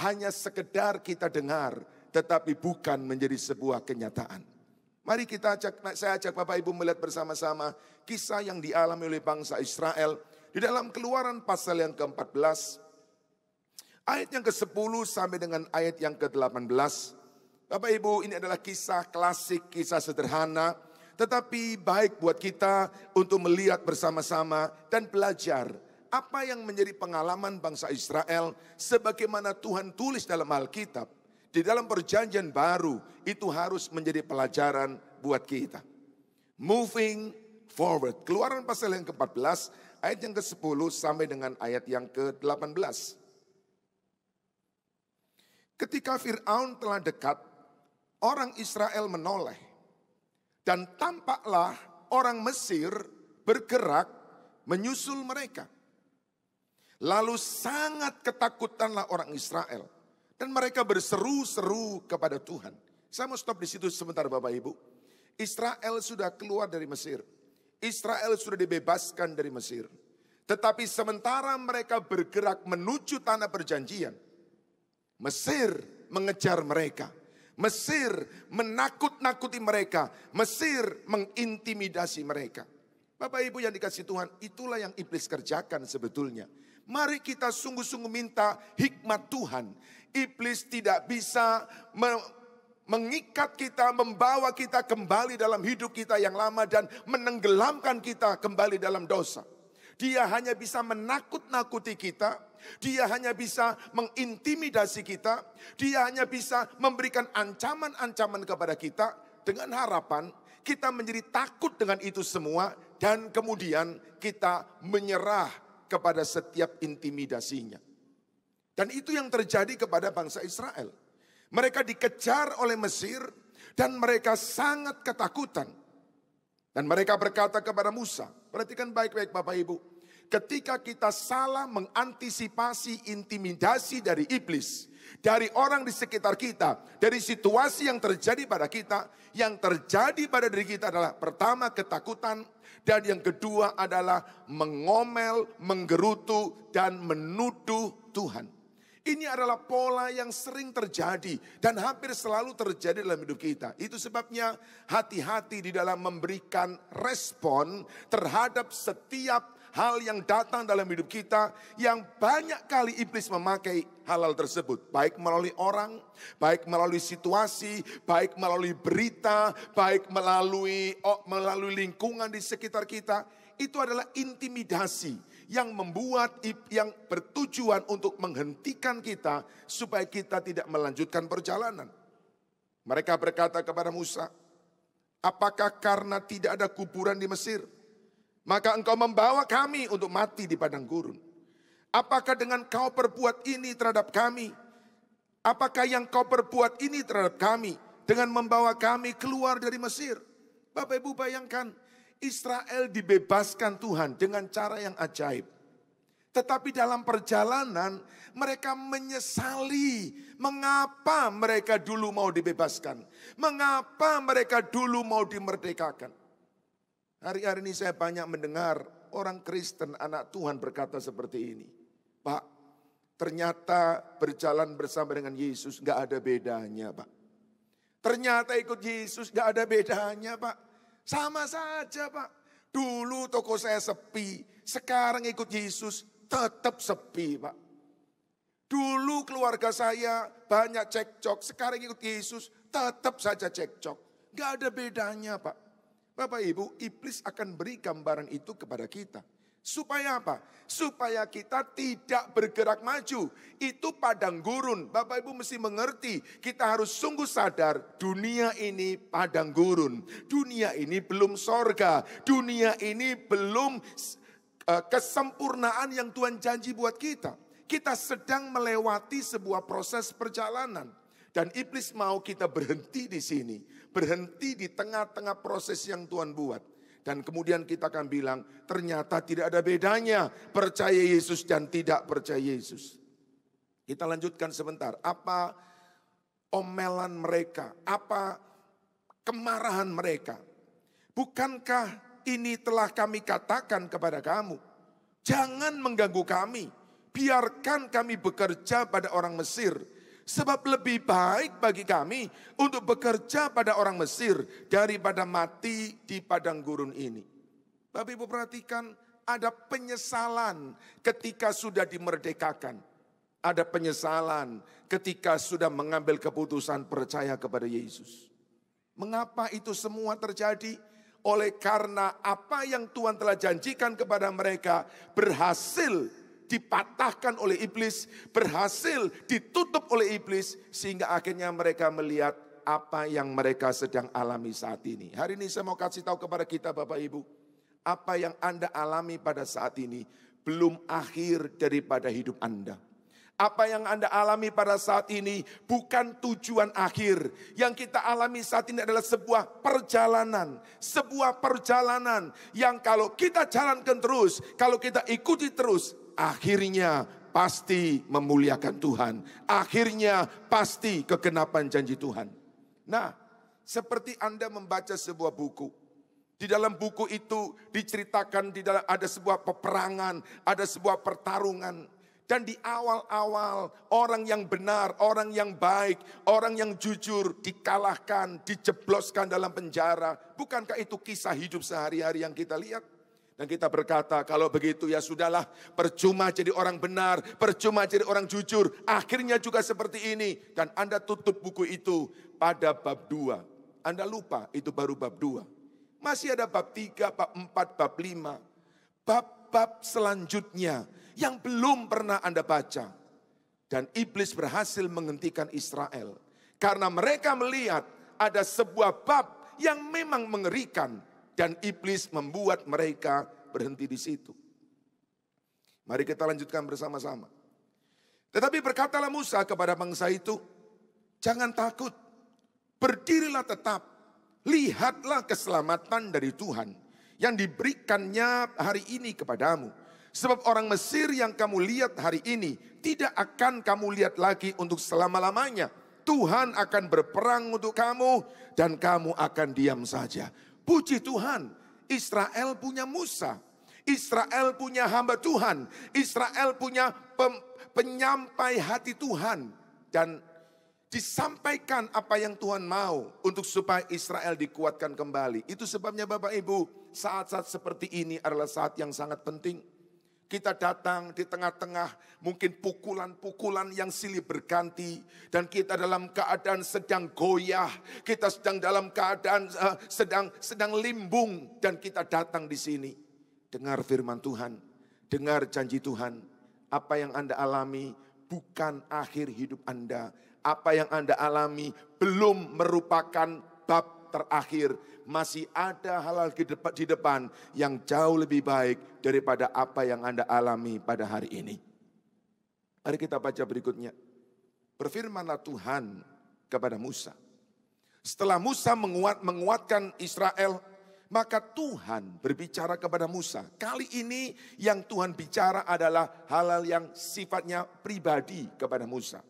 Speaker 4: hanya sekedar kita dengar, tetapi bukan menjadi sebuah kenyataan. Mari saya ajak Bapak Ibu melihat bersama-sama kisah yang dialami oleh bangsa Israel di dalam Keluaran pasal yang ke-14. Ayat yang ke-10 sampai dengan ayat yang ke-18. Bapak Ibu, ini adalah kisah klasik, kisah sederhana. Tetapi baik buat kita untuk melihat bersama-sama dan belajar apa yang menjadi pengalaman bangsa Israel sebagaimana Tuhan tulis dalam Alkitab. Di dalam perjanjian baru itu harus menjadi pelajaran buat kita. Moving forward. Keluaran pasal yang ke-14 ayat yang ke-10 sampai dengan ayat yang ke-18. Ketika Fir'aun telah dekat, orang Israel menoleh. Dan tampaklah orang Mesir bergerak menyusul mereka. Lalu sangat ketakutanlah orang Israel. Dan mereka berseru-seru kepada Tuhan. Saya mau stop di situ sebentar Bapak Ibu. Israel sudah keluar dari Mesir. Israel sudah dibebaskan dari Mesir. Tetapi sementara mereka bergerak menuju tanah perjanjian, Mesir mengejar mereka. Mesir menakut-nakuti mereka. Mesir mengintimidasi mereka. Bapak Ibu yang dikasihi Tuhan, itulah yang iblis kerjakan sebetulnya. Mari kita sungguh-sungguh minta hikmat Tuhan. Iblis tidak bisa mengikat kita, membawa kita kembali dalam hidup kita yang lama dan menenggelamkan kita kembali dalam dosa. Dia hanya bisa menakut-nakuti kita. Dia hanya bisa mengintimidasi kita. Dia hanya bisa memberikan ancaman-ancaman kepada kita dengan harapan kita menjadi takut dengan itu semua dan kemudian kita menyerah kepada setiap intimidasinya. Dan itu yang terjadi kepada bangsa Israel. Mereka dikejar oleh Mesir Dan mereka sangat ketakutan. Dan mereka berkata kepada Musa, perhatikan baik-baik Bapak Ibu. Ketika kita salah mengantisipasi intimidasi dari iblis, dari orang di sekitar kita, dari situasi yang terjadi pada kita, yang terjadi pada diri kita adalah pertama ketakutan, dan yang kedua adalah mengomel, menggerutu, dan menuduh Tuhan. Ini adalah pola yang sering terjadi dan hampir selalu terjadi dalam hidup kita. Itu sebabnya hati-hati di dalam memberikan respon terhadap setiap hal yang datang dalam hidup kita, yang banyak kali iblis memakai hal-hal tersebut. Baik melalui orang, baik melalui situasi, baik melalui berita, baik melalui lingkungan di sekitar kita. Itu adalah intimidasi yang yang bertujuan untuk menghentikan kita supaya kita tidak melanjutkan perjalanan. Mereka berkata kepada Musa, apakah karena tidak ada kuburan di Mesir, maka engkau membawa kami untuk mati di padang gurun? Apakah dengan kau perbuat ini terhadap kami? Apakah yang kau perbuat ini terhadap kami dengan membawa kami keluar dari Mesir? Bapak Ibu bayangkan, Israel dibebaskan Tuhan dengan cara yang ajaib. Tetapi dalam perjalanan mereka menyesali mengapa mereka dulu mau dibebaskan. Mengapa mereka dulu mau dimerdekakan. Hari-hari ini saya banyak mendengar orang Kristen, anak Tuhan berkata seperti ini. Pak, ternyata berjalan bersama dengan Yesus gak ada bedanya Pak. Ternyata ikut Yesus gak ada bedanya Pak. Sama saja Pak. Dulu toko saya sepi, sekarang ikut Yesus tetap sepi Pak. Dulu keluarga saya banyak cekcok, sekarang ikut Yesus tetap saja cekcok. Gak ada bedanya Pak. Bapak Ibu, iblis akan beri gambaran itu kepada kita. Supaya apa? Supaya kita tidak bergerak maju. Itu padang gurun. Bapak Ibu mesti mengerti. Kita harus sungguh sadar. Dunia ini padang gurun. Dunia ini belum sorga. Dunia ini belum kesempurnaan yang Tuhan janji buat kita. Kita sedang melewati sebuah proses perjalanan. Dan iblis mau kita berhenti di sini. Berhenti di tengah-tengah proses yang Tuhan buat. Dan kemudian kita akan bilang, ternyata tidak ada bedanya percaya Yesus dan tidak percaya Yesus. Kita lanjutkan sebentar. Apa omelan mereka? Apa kemarahan mereka? Bukankah ini telah kami katakan kepada kamu? Jangan mengganggu kami. Biarkan kami bekerja pada orang Mesir. Sebab lebih baik bagi kami untuk bekerja pada orang Mesir daripada mati di padang gurun ini. Bapak Ibu perhatikan, ada penyesalan ketika sudah dimerdekakan. Ada penyesalan ketika sudah mengambil keputusan percaya kepada Yesus. Mengapa itu semua terjadi? Oleh karena apa yang Tuhan telah janjikan kepada mereka berhasil dipatahkan oleh iblis, berhasil ditutup oleh iblis, sehingga akhirnya mereka melihat apa yang mereka sedang alami saat ini. Hari ini saya mau kasih tahu kepada kita Bapak Ibu, apa yang Anda alami pada saat ini belum akhir daripada hidup Anda. Apa yang Anda alami pada saat ini bukan tujuan akhir. Yang kita alami saat ini adalah sebuah perjalanan. Sebuah perjalanan yang kalau kita jalankan terus, kalau kita ikuti terus, akhirnya pasti memuliakan Tuhan. Akhirnya pasti kegenapan janji Tuhan. Nah, seperti Anda membaca sebuah buku. Di dalam buku itu diceritakan ada sebuah peperangan, ada sebuah pertarungan. Dan di awal-awal orang yang benar, orang yang baik, orang yang jujur dikalahkan, dijebloskan dalam penjara. Bukankah itu kisah hidup sehari-hari yang kita lihat? Dan kita berkata, kalau begitu ya sudahlah, percuma jadi orang benar, percuma jadi orang jujur, akhirnya juga seperti ini. Dan Anda tutup buku itu pada bab 2. Anda lupa itu baru bab 2. Masih ada bab 3, bab 4, bab 5. Bab-bab selanjutnya yang belum pernah Anda baca. Dan iblis berhasil menghentikan Israel. Karena mereka melihat ada sebuah bab yang memang mengerikan. Dan iblis membuat mereka berhenti di situ. Mari kita lanjutkan bersama-sama. Tetapi berkatalah Musa kepada bangsa itu, jangan takut, berdirilah tetap, lihatlah keselamatan dari Tuhan yang diberikannya hari ini kepadamu. Sebab orang Mesir yang kamu lihat hari ini tidak akan kamu lihat lagi untuk selama-lamanya. Tuhan akan berperang untuk kamu dan kamu akan diam saja. Puji Tuhan, Israel punya Musa. Israel punya hamba Tuhan. Israel punya penyampai hati Tuhan. Dan disampaikan apa yang Tuhan mau untuk supaya Israel dikuatkan kembali. Itu sebabnya Bapak Ibu, saat-saat seperti ini adalah saat yang sangat penting. Kita datang di tengah-tengah mungkin pukulan-pukulan yang silih berganti. Dan kita dalam keadaan sedang goyah. Kita sedang dalam keadaan sedang limbung. Dan kita datang di sini. Dengar firman Tuhan. Dengar janji Tuhan. Apa yang Anda alami bukan akhir hidup Anda. Apa yang Anda alami belum merupakan bab terakhir. Masih ada hal-hal di depan yang jauh lebih baik daripada apa yang Anda alami pada hari ini. Mari kita baca berikutnya. Berfirmanlah Tuhan kepada Musa. Setelah Musa menguatkan Israel, maka Tuhan berbicara kepada Musa. Kali ini yang Tuhan bicara adalah hal-hal yang sifatnya pribadi kepada Musa.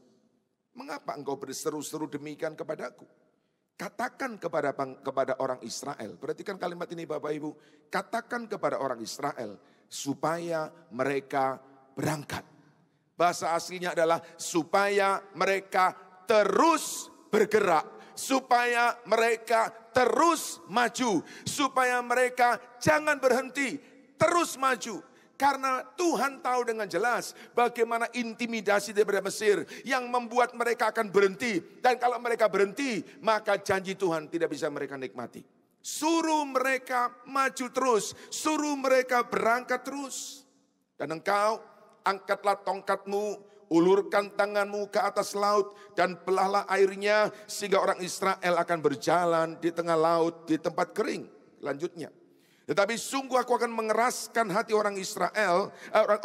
Speaker 4: Mengapa engkau berseru-seru demikian kepadaku? Katakan kepada orang Israel. Perhatikan kalimat ini Bapak Ibu. Katakan kepada orang Israel supaya mereka berangkat. Bahasa aslinya adalah supaya mereka terus bergerak. Supaya mereka terus maju. Supaya mereka jangan berhenti. Terus maju. Karena Tuhan tahu dengan jelas bagaimana intimidasi daripada Mesir yang membuat mereka akan berhenti. Dan kalau mereka berhenti, maka janji Tuhan tidak bisa mereka nikmati. Suruh mereka maju terus, suruh mereka berangkat terus. Dan engkau angkatlah tongkatmu, ulurkan tanganmu ke atas laut dan belahlah airnya sehingga orang Israel akan berjalan di tengah laut di tempat kering. Lanjutnya. Tetapi sungguh aku akan mengeraskan hati orang Israel,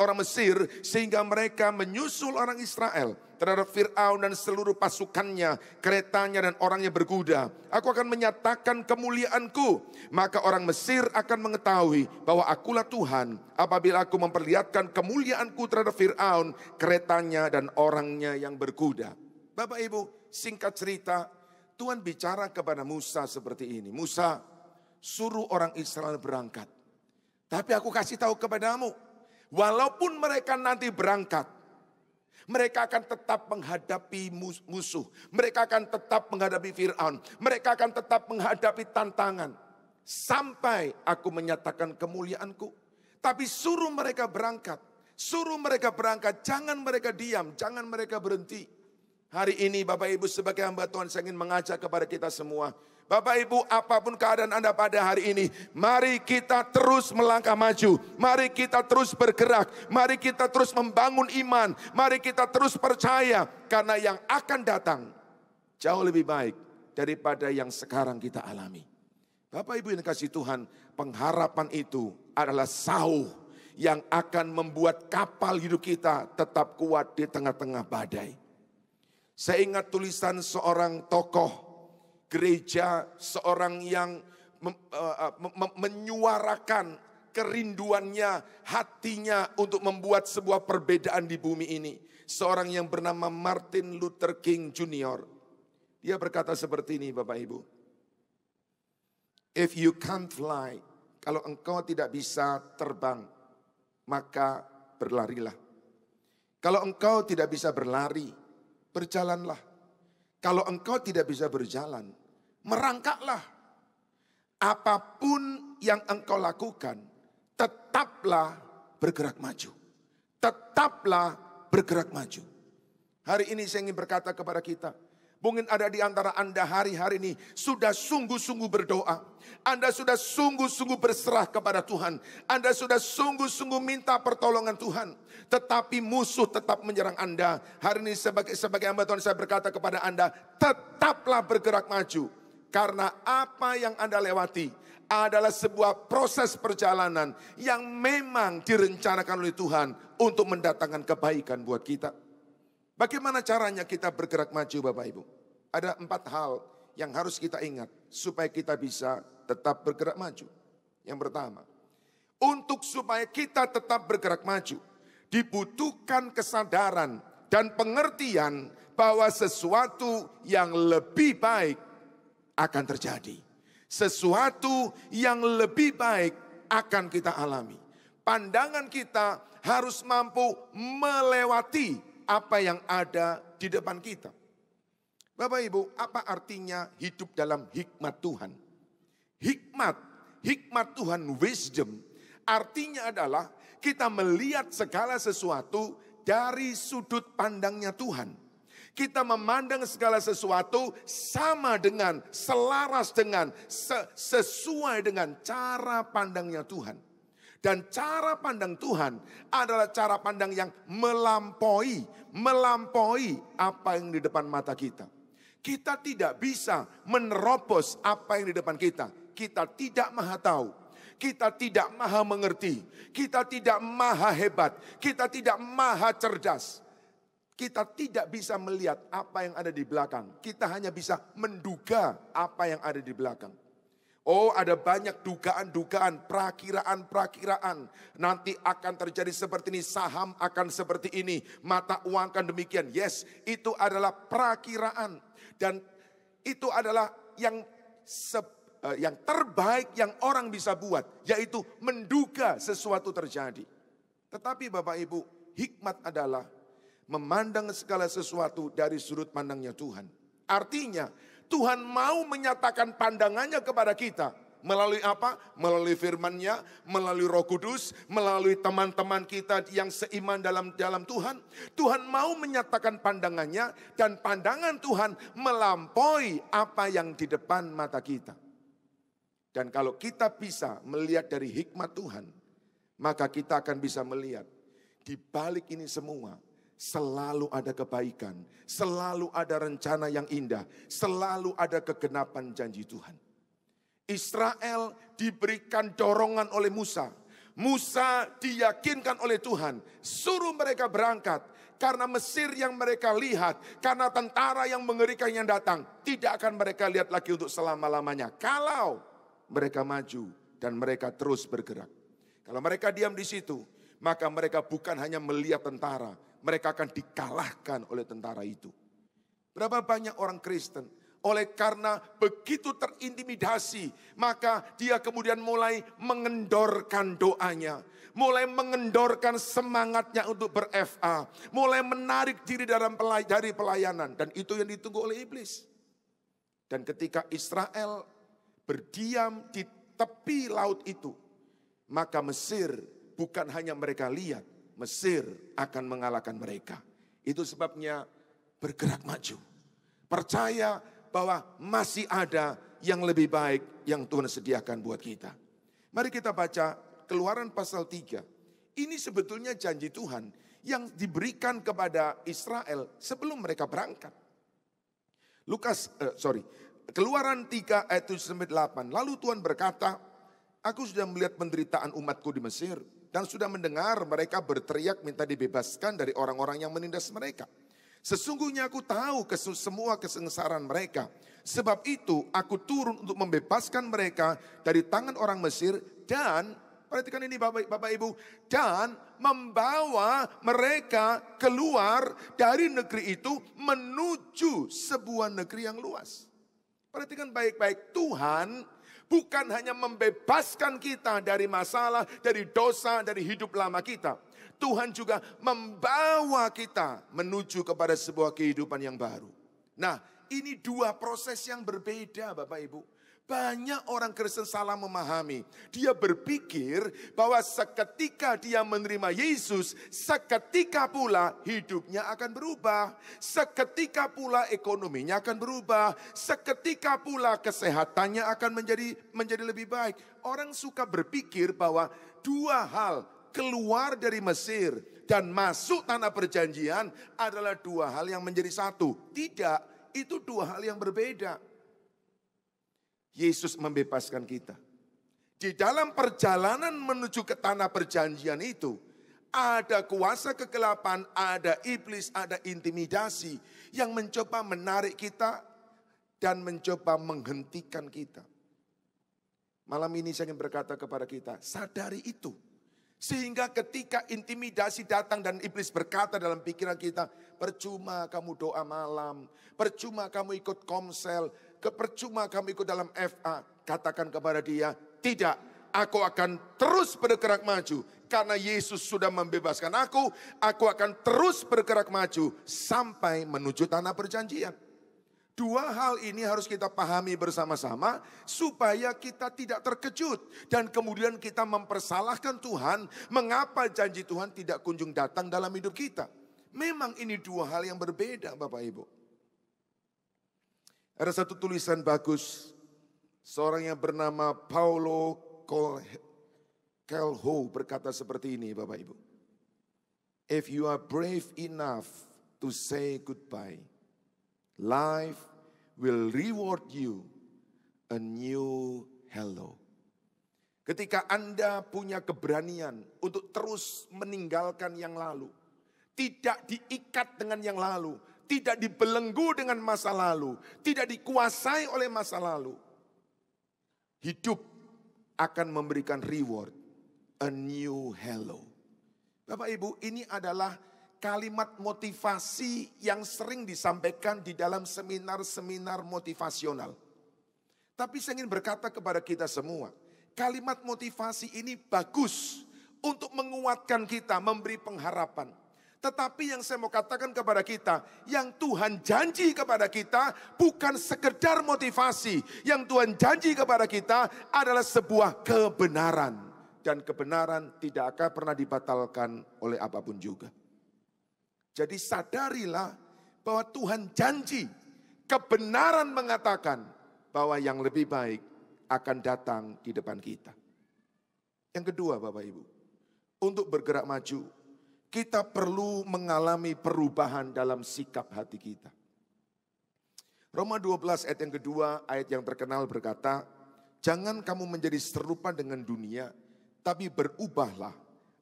Speaker 4: orang Mesir, sehingga mereka menyusul orang Israel terhadap Fir'aun dan seluruh pasukannya, keretanya dan orangnya berkuda. Aku akan menyatakan kemuliaanku, maka orang Mesir akan mengetahui bahwa akulah Tuhan apabila aku memperlihatkan kemuliaanku terhadap Fir'aun, keretanya dan orangnya yang berkuda. Bapak Ibu, singkat cerita, Tuhan bicara kepada Musa seperti ini. Musa, suruh orang Israel berangkat. Tapi aku kasih tahu kepadamu, walaupun mereka nanti berangkat, mereka akan tetap menghadapi musuh. Mereka akan tetap menghadapi Fir'aun. Mereka akan tetap menghadapi tantangan. Sampai aku menyatakan kemuliaanku. Tapi suruh mereka berangkat. Suruh mereka berangkat, jangan mereka diam, jangan mereka berhenti. Hari ini Bapak Ibu sebagai hamba Tuhan saya ingin mengajak kepada kita semua. Bapak Ibu, apapun keadaan Anda pada hari ini, mari kita terus melangkah maju. Mari kita terus bergerak. Mari kita terus membangun iman. Mari kita terus percaya. Karena yang akan datang jauh lebih baik daripada yang sekarang kita alami. Bapak Ibu yang dikasihi Tuhan, pengharapan itu adalah sauh yang akan membuat kapal hidup kita tetap kuat di tengah-tengah badai. Saya ingat tulisan seorang tokoh gereja, seorang yang menyuarakan kerinduannya, hatinya untuk membuat sebuah perbedaan di bumi ini. Seorang yang bernama Martin Luther King Jr. Dia berkata seperti ini Bapak Ibu. If you can't fly, kalau engkau tidak bisa terbang, maka berlarilah. Kalau engkau tidak bisa berlari, berjalanlah. Kalau engkau tidak bisa berjalan, merangkaklah. Apapun yang engkau lakukan, tetaplah bergerak maju. Tetaplah bergerak maju. Hari ini saya ingin berkata kepada kita, mungkin ada di antara Anda hari-hari ini sudah sungguh-sungguh berdoa. Anda sudah sungguh-sungguh berserah kepada Tuhan. Anda sudah sungguh-sungguh minta pertolongan Tuhan. Tetapi musuh tetap menyerang Anda. Hari ini sebagai hamba Tuhan saya berkata kepada Anda, tetaplah bergerak maju. Karena apa yang Anda lewati adalah sebuah proses perjalanan yang memang direncanakan oleh Tuhan untuk mendatangkan kebaikan buat kita. Bagaimana caranya kita bergerak maju Bapak Ibu? Ada 4 hal yang harus kita ingat supaya kita bisa tetap bergerak maju. Yang pertama, untuk supaya kita tetap bergerak maju, dibutuhkan kesadaran dan pengertian bahwa sesuatu yang lebih baik akan terjadi. Sesuatu yang lebih baik akan kita alami. Pandangan kita harus mampu melewati apa yang ada di depan kita. Bapak Ibu, apa artinya hidup dalam hikmat Tuhan? Hikmat Tuhan, wisdom, artinya adalah kita melihat segala sesuatu dari sudut pandangnya Tuhan. Kita memandang segala sesuatu sama dengan, selaras dengan, sesuai dengan cara pandangnya Tuhan. Dan cara pandang Tuhan adalah cara pandang yang melampaui apa yang di depan mata kita. Kita tidak bisa menerobos apa yang di depan kita. Kita tidak maha tahu. Kita tidak maha mengerti. Kita tidak maha hebat. Kita tidak maha cerdas. Kita tidak bisa melihat apa yang ada di belakang. Kita hanya bisa menduga apa yang ada di belakang. Oh, ada banyak dugaan-dugaan, perakiraan-perakiraan. Nanti akan terjadi seperti ini, saham akan seperti ini, mata uang akan demikian. Yes, itu adalah perakiraan. Dan itu adalah yang terbaik yang orang bisa buat, yaitu menduga sesuatu terjadi. Tetapi Bapak Ibu, hikmat adalah memandang segala sesuatu dari sudut pandangnya Tuhan. Artinya, Tuhan mau menyatakan pandangannya kepada kita. Melalui apa? Melalui firman-Nya, melalui Roh Kudus, melalui teman-teman kita yang seiman dalam Tuhan. Tuhan mau menyatakan pandangannya dan pandangan Tuhan melampaui apa yang di depan mata kita. Dan kalau kita bisa melihat dari hikmat Tuhan, maka kita akan bisa melihat di balik ini semua selalu ada kebaikan, selalu ada rencana yang indah, selalu ada kegenapan janji Tuhan. Israel diberikan dorongan oleh Musa. Musa diyakinkan oleh Tuhan, suruh mereka berangkat. Karena Mesir yang mereka lihat, karena tentara yang mengerikan yang datang, tidak akan mereka lihat lagi untuk selama-lamanya. Kalau mereka maju dan mereka terus bergerak. Kalau mereka diam di situ, maka mereka bukan hanya melihat tentara, mereka akan dikalahkan oleh tentara itu. Berapa banyak orang Kristen, oleh karena begitu terintimidasi, maka dia kemudian mulai mengendorkan doanya, mulai mengendorkan semangatnya untuk ber-FA, mulai menarik diri dari pelayanan. Dan itu yang ditunggu oleh iblis. Dan ketika Israel berdiam di tepi laut itu, maka Mesir bukan hanya mereka lihat, Mesir akan mengalahkan mereka. Itu sebabnya bergerak maju. Percaya bahwa masih ada yang lebih baik yang Tuhan sediakan buat kita. Mari kita baca Keluaran pasal 3. Ini sebetulnya janji Tuhan yang diberikan kepada Israel sebelum mereka berangkat. Keluaran 3 ayat 7-8. Lalu Tuhan berkata, aku sudah melihat penderitaan umatku di Mesir dan sudah mendengar mereka berteriak minta dibebaskan dari orang-orang yang menindas mereka. Sesungguhnya aku tahu semua kesengsaraan mereka. Sebab itu aku turun untuk membebaskan mereka dari tangan orang Mesir dan, perhatikan ini Bapak Ibu, dan membawa mereka keluar dari negeri itu menuju sebuah negeri yang luas. Perhatikan baik-baik, Tuhan bukan hanya membebaskan kita dari masalah, dari dosa, dari hidup lama kita. Tuhan juga membawa kita menuju kepada sebuah kehidupan yang baru. Nah, ini dua proses yang berbeda Bapak Ibu. Banyak orang Kristen salah memahami. Dia berpikir bahwa seketika dia menerima Yesus, seketika pula hidupnya akan berubah. Seketika pula ekonominya akan berubah. Seketika pula kesehatannya akan menjadi lebih baik. Orang suka berpikir bahwa dua hal, keluar dari Mesir dan masuk tanah perjanjian adalah dua hal yang menjadi satu. Tidak, itu dua hal yang berbeda. Yesus membebaskan kita. Di dalam perjalanan menuju ke tanah perjanjian itu, ada kuasa kegelapan, ada iblis, ada intimidasi yang mencoba menarik kita dan mencoba menghentikan kita. Malam ini saya ingin berkata kepada kita, sadari itu. Sehingga ketika intimidasi datang dan iblis berkata dalam pikiran kita, percuma kamu doa malam, percuma kamu ikut komsel, percuma kamu ikut dalam FA. Katakan kepada dia, tidak, aku akan terus bergerak maju. Karena Yesus sudah membebaskan aku akan terus bergerak maju sampai menuju tanah perjanjian. Dua hal ini harus kita pahami bersama-sama supaya kita tidak terkejut. Dan kemudian kita mempersalahkan Tuhan, mengapa janji Tuhan tidak kunjung datang dalam hidup kita. Memang ini dua hal yang berbeda Bapak Ibu. Ada satu tulisan bagus, seorang yang bernama Paulo Coelho berkata seperti ini Bapak Ibu. If you are brave enough to say goodbye, life will reward you a new hello. Ketika Anda punya keberanian untuk terus meninggalkan yang lalu, tidak diikat dengan yang lalu, tidak dibelenggu dengan masa lalu, tidak dikuasai oleh masa lalu, hidup akan memberikan reward, a new hello. Bapak Ibu, ini adalah kalimat motivasi yang sering disampaikan di dalam seminar-seminar motivasional. Tapi saya ingin berkata kepada kita semua, kalimat motivasi ini bagus untuk menguatkan kita, memberi pengharapan. Tetapi yang saya mau katakan kepada kita, yang Tuhan janji kepada kita bukan sekedar motivasi. Yang Tuhan janji kepada kita adalah sebuah kebenaran. Dan kebenaran tidak akan pernah dibatalkan oleh apapun juga. Jadi sadarilah bahwa Tuhan janji, kebenaran mengatakan bahwa yang lebih baik akan datang di depan kita. Yang kedua Bapak Ibu, untuk bergerak maju, kita perlu mengalami perubahan dalam sikap hati kita. Roma 12 ayat yang kedua, ayat yang terkenal berkata, jangan kamu menjadi serupa dengan dunia, tapi berubahlah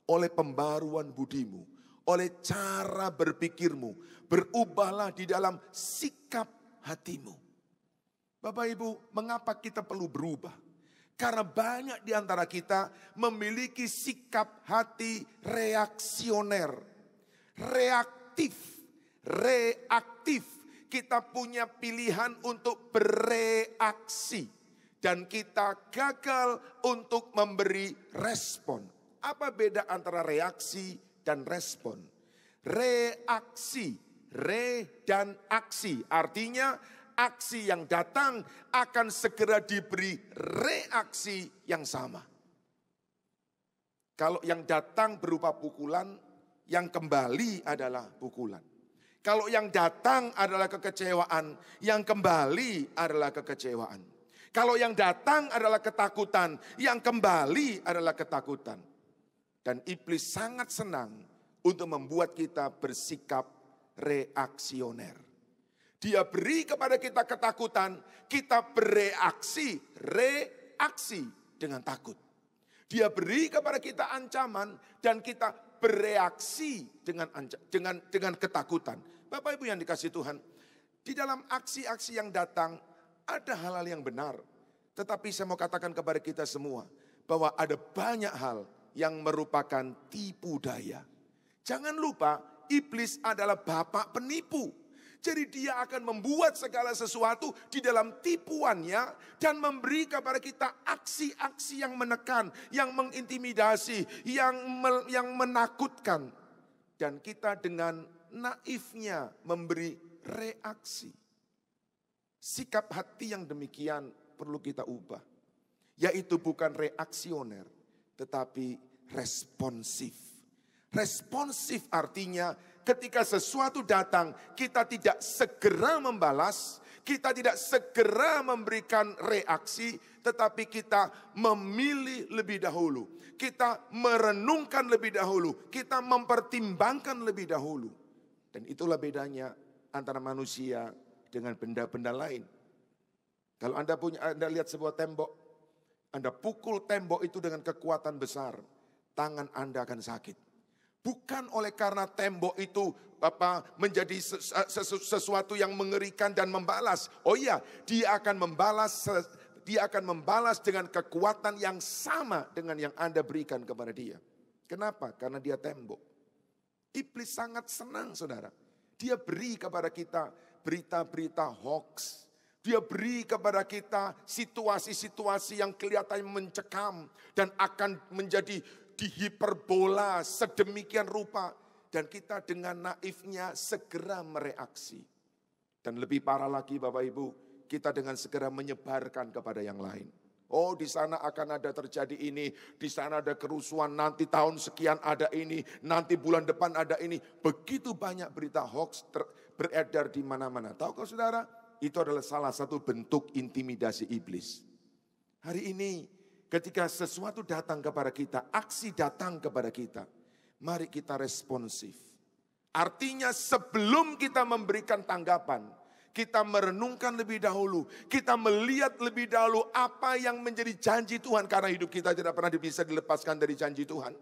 Speaker 4: oleh pembaruan budimu. Oleh cara berpikirmu, berubahlah di dalam sikap hatimu. Bapak Ibu, mengapa kita perlu berubah? Karena banyak di antara kita memiliki sikap hati reaksioner, reaktif. Kita punya pilihan untuk bereaksi dan kita gagal untuk memberi respon. Apa beda antara reaksi dan respon? Reaksi, dan aksi. Artinya aksi yang datang akan segera diberi reaksi yang sama. Kalau yang datang berupa pukulan, yang kembali adalah pukulan. Kalau yang datang adalah kekecewaan, yang kembali adalah kekecewaan. Kalau yang datang adalah ketakutan, yang kembali adalah ketakutan. Dan iblis sangat senang untuk membuat kita bersikap reaksioner. Dia beri kepada kita ketakutan, kita bereaksi, reaksi dengan takut. Dia beri kepada kita ancaman dan kita bereaksi dengan ketakutan. Bapak Ibu yang dikasihi Tuhan, di dalam aksi-aksi yang datang ada hal-hal yang benar. Tetapi saya mau katakan kepada kita semua bahwa ada banyak hal yang merupakan tipu daya. Jangan lupa, iblis adalah bapak penipu. Jadi dia akan membuat segala sesuatu di dalam tipuannya dan memberi kepada kita aksi-aksi yang menekan, yang mengintimidasi, yang menakutkan. Dan kita dengan naifnya memberi reaksi. Sikap hati yang demikian perlu kita ubah. Yaitu bukan reaksioner, tetapi responsif. Responsif artinya ketika sesuatu datang, kita tidak segera membalas, kita tidak segera memberikan reaksi, tetapi kita memilih lebih dahulu. Kita merenungkan lebih dahulu, kita mempertimbangkan lebih dahulu. Dan itulah bedanya antara manusia dengan benda-benda lain. Kalau Anda lihat sebuah tembok, Anda pukul tembok itu dengan kekuatan besar, tangan Anda akan sakit. Bukan oleh karena tembok itu menjadi sesuatu yang mengerikan dan membalas. Oh iya, dia akan membalas dengan kekuatan yang sama dengan yang Anda berikan kepada dia. Kenapa? Karena dia tembok. Iblis sangat senang, saudara. Dia beri kepada kita berita-berita hoax. Dia beri kepada kita situasi-situasi yang kelihatannya mencekam dan akan menjadi dihiperbola sedemikian rupa. Dan kita dengan naifnya segera mereaksi. Dan lebih parah lagi Bapak Ibu, kita dengan segera menyebarkan kepada yang lain. Oh, di sana akan ada terjadi ini, di sana ada kerusuhan, nanti tahun sekian ada ini, nanti bulan depan ada ini. Begitu banyak berita hoax beredar di mana-mana. Tahukah saudara? Itu adalah salah satu bentuk intimidasi iblis. Hari ini ketika sesuatu datang kepada kita, aksi datang kepada kita, mari kita responsif. Artinya sebelum kita memberikan tanggapan, kita merenungkan lebih dahulu, kita melihat lebih dahulu apa yang menjadi janji Tuhan. Karena hidup kita tidak pernah bisa dilepaskan dari janji Tuhan.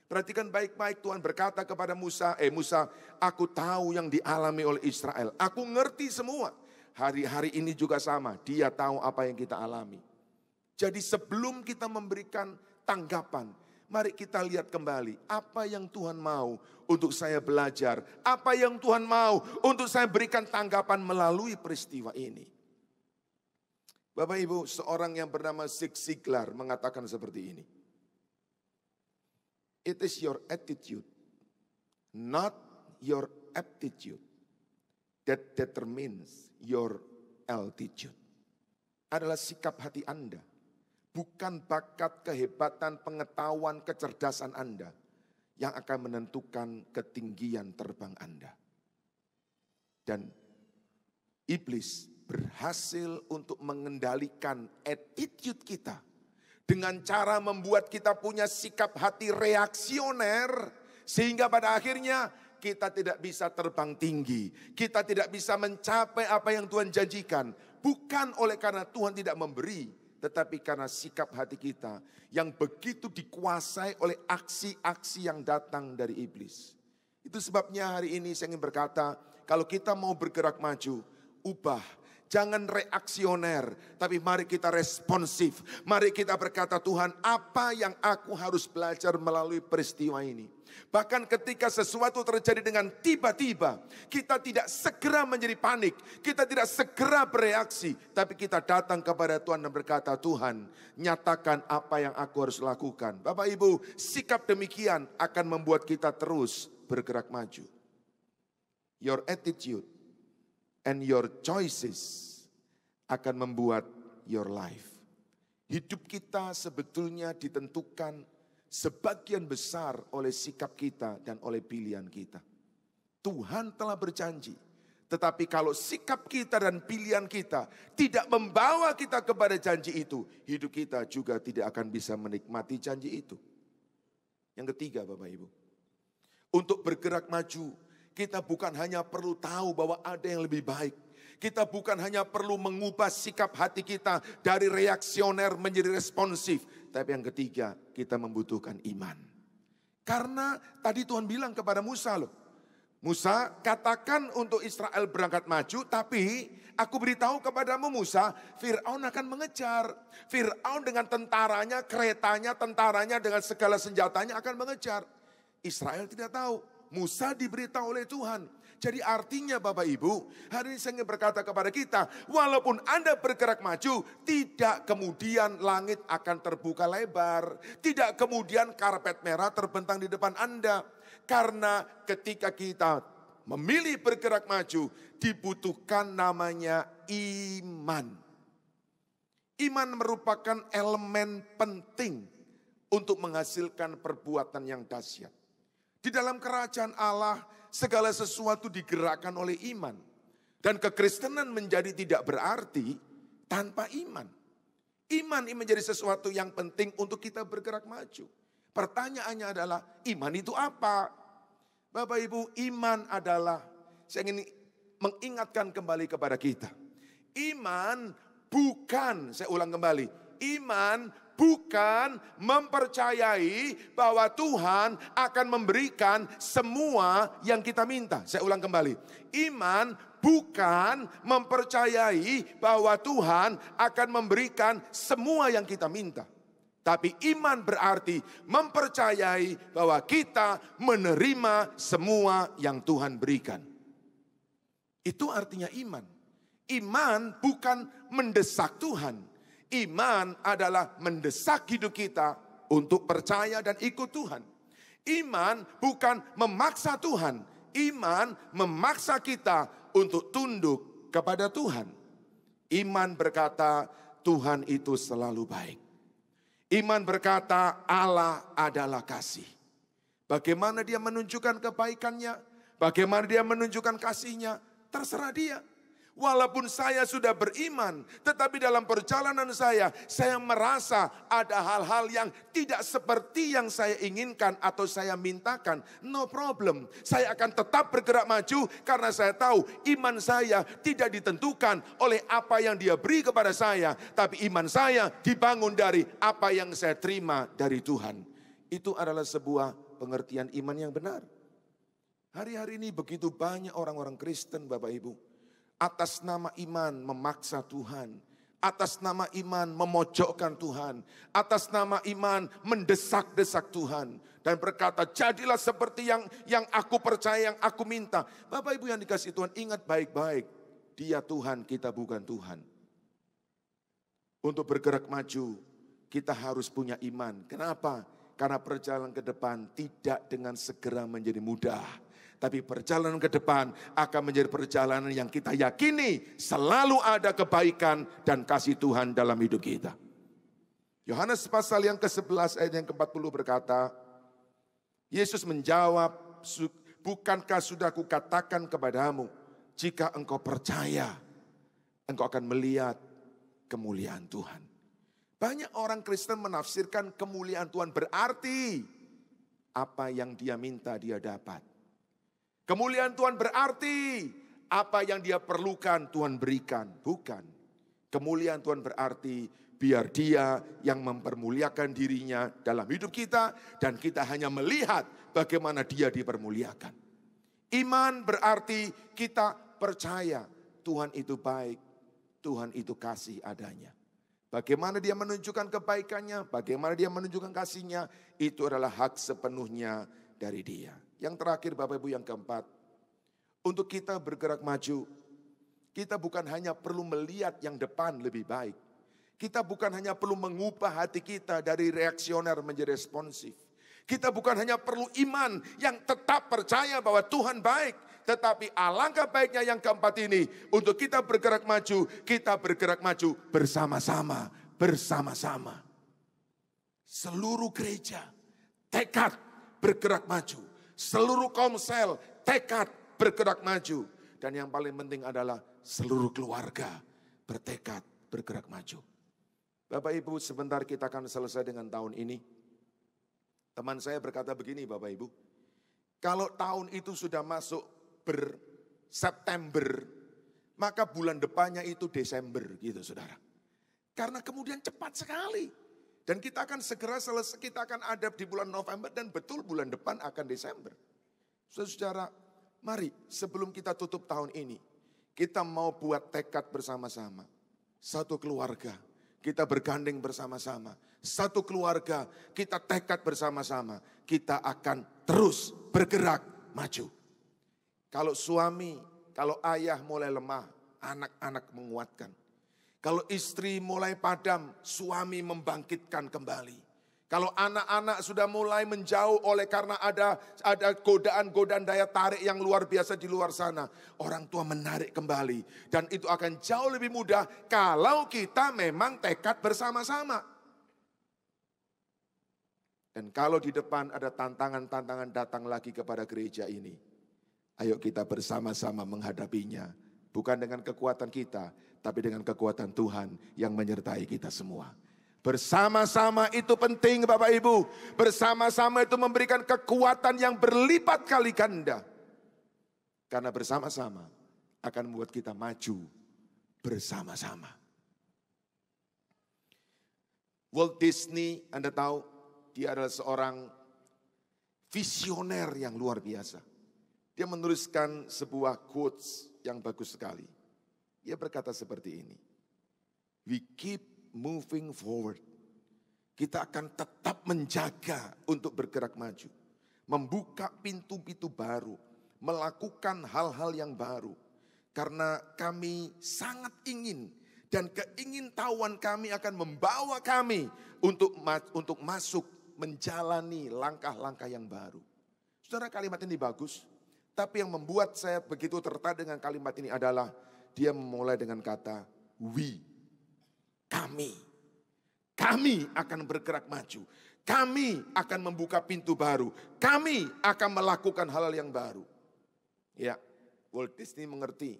Speaker 4: Perhatikan baik-baik, Tuhan berkata kepada Musa, Musa, aku tahu yang dialami oleh Israel. Aku ngerti semua. Hari-hari ini juga sama, dia tahu apa yang kita alami. Jadi sebelum kita memberikan tanggapan, mari kita lihat kembali apa yang Tuhan mau untuk saya belajar. Apa yang Tuhan mau untuk saya berikan tanggapan melalui peristiwa ini. Bapak Ibu, seorang yang bernama Zig Ziglar mengatakan seperti ini. It is your attitude, not your aptitude, that determines your altitude. Adalah sikap hati Anda. Bukan bakat, kehebatan, pengetahuan, kecerdasan Anda yang akan menentukan ketinggian terbang Anda. Dan iblis berhasil untuk mengendalikan attitude kita dengan cara membuat kita punya sikap hati reaksioner, sehingga pada akhirnya kita tidak bisa terbang tinggi, kita tidak bisa mencapai apa yang Tuhan janjikan. Bukan oleh karena Tuhan tidak memberi, tetapi karena sikap hati kita yang begitu dikuasai oleh aksi-aksi yang datang dari iblis. Itu sebabnya hari ini saya ingin berkata, kalau kita mau bergerak maju, ubah. Jangan reaksioner, tapi mari kita responsif. Mari kita berkata, Tuhan, apa yang aku harus belajar melalui peristiwa ini? Bahkan ketika sesuatu terjadi dengan tiba-tiba, kita tidak segera menjadi panik, kita tidak segera bereaksi, tapi kita datang kepada Tuhan dan berkata, Tuhan, nyatakan apa yang aku harus lakukan. Bapak Ibu, sikap demikian akan membuat kita terus bergerak maju. Your attitude and your choices akan membuat your life. Hidup kita sebetulnya ditentukan sebagian besar oleh sikap kita dan oleh pilihan kita. Tuhan telah berjanji, tetapi kalau sikap kita dan pilihan kita tidak membawa kita kepada janji itu, hidup kita juga tidak akan bisa menikmati janji itu. Yang ketiga, Bapak Ibu, untuk bergerak maju, kita bukan hanya perlu tahu bahwa ada yang lebih baik. Kita bukan hanya perlu mengubah sikap hati kita dari reaksioner menjadi responsif. Tapi yang ketiga, kita membutuhkan iman. Karena tadi Tuhan bilang kepada Musa loh. Musa, katakan untuk Israel berangkat maju, tapi aku beritahu kepadamu Musa, Fir'aun akan mengejar. Fir'aun dengan tentaranya, keretanya, tentaranya dengan segala senjatanya akan mengejar. Israel tidak tahu. Musa diberitahu oleh Tuhan. Jadi artinya Bapak Ibu, hari ini saya ingin berkata kepada kita, walaupun Anda bergerak maju, tidak kemudian langit akan terbuka lebar. Tidak kemudian karpet merah terbentang di depan Anda. Karena ketika kita memilih bergerak maju, dibutuhkan namanya iman. Iman merupakan elemen penting untuk menghasilkan perbuatan yang dahsyat. Di dalam kerajaan Allah, segala sesuatu digerakkan oleh iman. Dan kekristenan menjadi tidak berarti tanpa iman. Iman ini menjadi sesuatu yang penting untuk kita bergerak maju. Pertanyaannya adalah, iman itu apa? Bapak Ibu, iman adalah, saya ingin mengingatkan kembali kepada kita. Iman bukan, saya ulang kembali, iman bukan mempercayai bahwa Tuhan akan memberikan semua yang kita minta. Saya ulang kembali. Iman bukan mempercayai bahwa Tuhan akan memberikan semua yang kita minta. Tapi iman berarti mempercayai bahwa kita menerima semua yang Tuhan berikan. Itu artinya iman. Iman bukan mendesak Tuhan. Iman adalah mendesak hidup kita untuk percaya dan ikut Tuhan. Iman bukan memaksa Tuhan. Iman memaksa kita untuk tunduk kepada Tuhan. Iman berkata Tuhan itu selalu baik. Iman berkata Allah adalah kasih. Bagaimana dia menunjukkan kebaikannya, bagaimana dia menunjukkan kasihnya, terserah dia. Walaupun saya sudah beriman, tetapi dalam perjalanan saya merasa ada hal-hal yang tidak seperti yang saya inginkan atau saya mintakan. No problem, saya akan tetap bergerak maju karena saya tahu iman saya tidak ditentukan oleh apa yang dia beri kepada saya. Tapi iman saya dibangun dari apa yang saya terima dari Tuhan. Itu adalah sebuah pengertian iman yang benar. Hari-hari ini begitu banyak orang-orang Kristen Bapak Ibu. Atas nama iman memaksa Tuhan. Atas nama iman memojokkan Tuhan. Atas nama iman mendesak-desak Tuhan. Dan berkata jadilah seperti yang aku percaya, yang aku minta. Bapak Ibu yang dikasihi Tuhan, ingat baik-baik. Dia Tuhan, kita bukan Tuhan. Untuk bergerak maju kita harus punya iman. Kenapa? Karena perjalanan ke depan tidak dengan segera menjadi mudah. Tapi perjalanan ke depan akan menjadi perjalanan yang kita yakini selalu ada kebaikan dan kasih Tuhan dalam hidup kita. Yohanes pasal yang ke-11 ayat yang ke-40 berkata, Yesus menjawab, bukankah sudah kukatakan kepadamu, jika engkau percaya, engkau akan melihat kemuliaan Tuhan. Banyak orang Kristen menafsirkan kemuliaan Tuhan berarti apa yang dia minta dia dapat. Kemuliaan Tuhan berarti apa yang dia perlukan Tuhan berikan. Bukan. Kemuliaan Tuhan berarti biar dia yang mempermuliakan dirinya dalam hidup kita. Dan kita hanya melihat bagaimana dia dipermuliakan. Iman berarti kita percaya Tuhan itu baik. Tuhan itu kasih adanya. Bagaimana dia menunjukkan kebaikannya, bagaimana dia menunjukkan kasihnya, itu adalah hak sepenuhnya dari dia. Yang terakhir Bapak Ibu yang keempat, untuk kita bergerak maju, kita bukan hanya perlu melihat yang depan lebih baik. Kita bukan hanya perlu mengubah hati kita dari reaksioner menjadi responsif. Kita bukan hanya perlu iman yang tetap percaya bahwa Tuhan baik. Tetapi alangkah baiknya yang keempat ini, untuk kita bergerak maju bersama-sama, bersama-sama. Seluruh gereja tekad bergerak maju. Seluruh komsel tekad bergerak maju. Dan yang paling penting adalah seluruh keluarga bertekad bergerak maju. Bapak Ibu, sebentar kita akan selesai dengan tahun ini. Teman saya berkata begini Bapak Ibu. Kalau tahun itu sudah masuk September, maka bulan depannya itu Desember gitu saudara. Karena kemudian cepat sekali. Dan kita akan segera selesai, kita akan ada di bulan November dan betul bulan depan akan Desember. Saudara, mari sebelum kita tutup tahun ini, kita mau buat tekad bersama-sama. Satu keluarga, kita bergandeng bersama-sama. Satu keluarga, kita tekad bersama-sama. Kita akan terus bergerak maju. Kalau suami, kalau ayah mulai lemah, anak-anak menguatkan. Kalau istri mulai padam, suami membangkitkan kembali. Kalau anak-anak sudah mulai menjauh oleh karena ada godaan-godaan daya tarik yang luar biasa di luar sana, orang tua menarik kembali. Dan itu akan jauh lebih mudah kalau kita memang tekad bersama-sama. Dan kalau di depan ada tantangan-tantangan datang lagi kepada gereja ini, ayo kita bersama-sama menghadapinya. Bukan dengan kekuatan kita, tapi dengan kekuatan Tuhan yang menyertai kita semua. Bersama-sama itu penting Bapak Ibu. Bersama-sama itu memberikan kekuatan yang berlipat kali ganda. Karena bersama-sama akan membuat kita maju bersama-sama. Walt Disney, Anda tahu, dia adalah seorang visioner yang luar biasa. Dia menuliskan sebuah quotes yang bagus sekali. Dia berkata seperti ini. We keep moving forward. Kita akan tetap menjaga untuk bergerak maju. Membuka pintu-pintu baru. Melakukan hal-hal yang baru. Karena kami sangat ingin dan keingintahuan kami akan membawa kami untuk masuk menjalani langkah-langkah yang baru. Saudara, kalimat ini bagus. Tapi yang membuat saya begitu tertarik dengan kalimat ini adalah dia memulai dengan kata we. Kami akan bergerak maju. Kami akan membuka pintu baru. Kami akan melakukan hal-hal yang baru. Ya, Walt Disney mengerti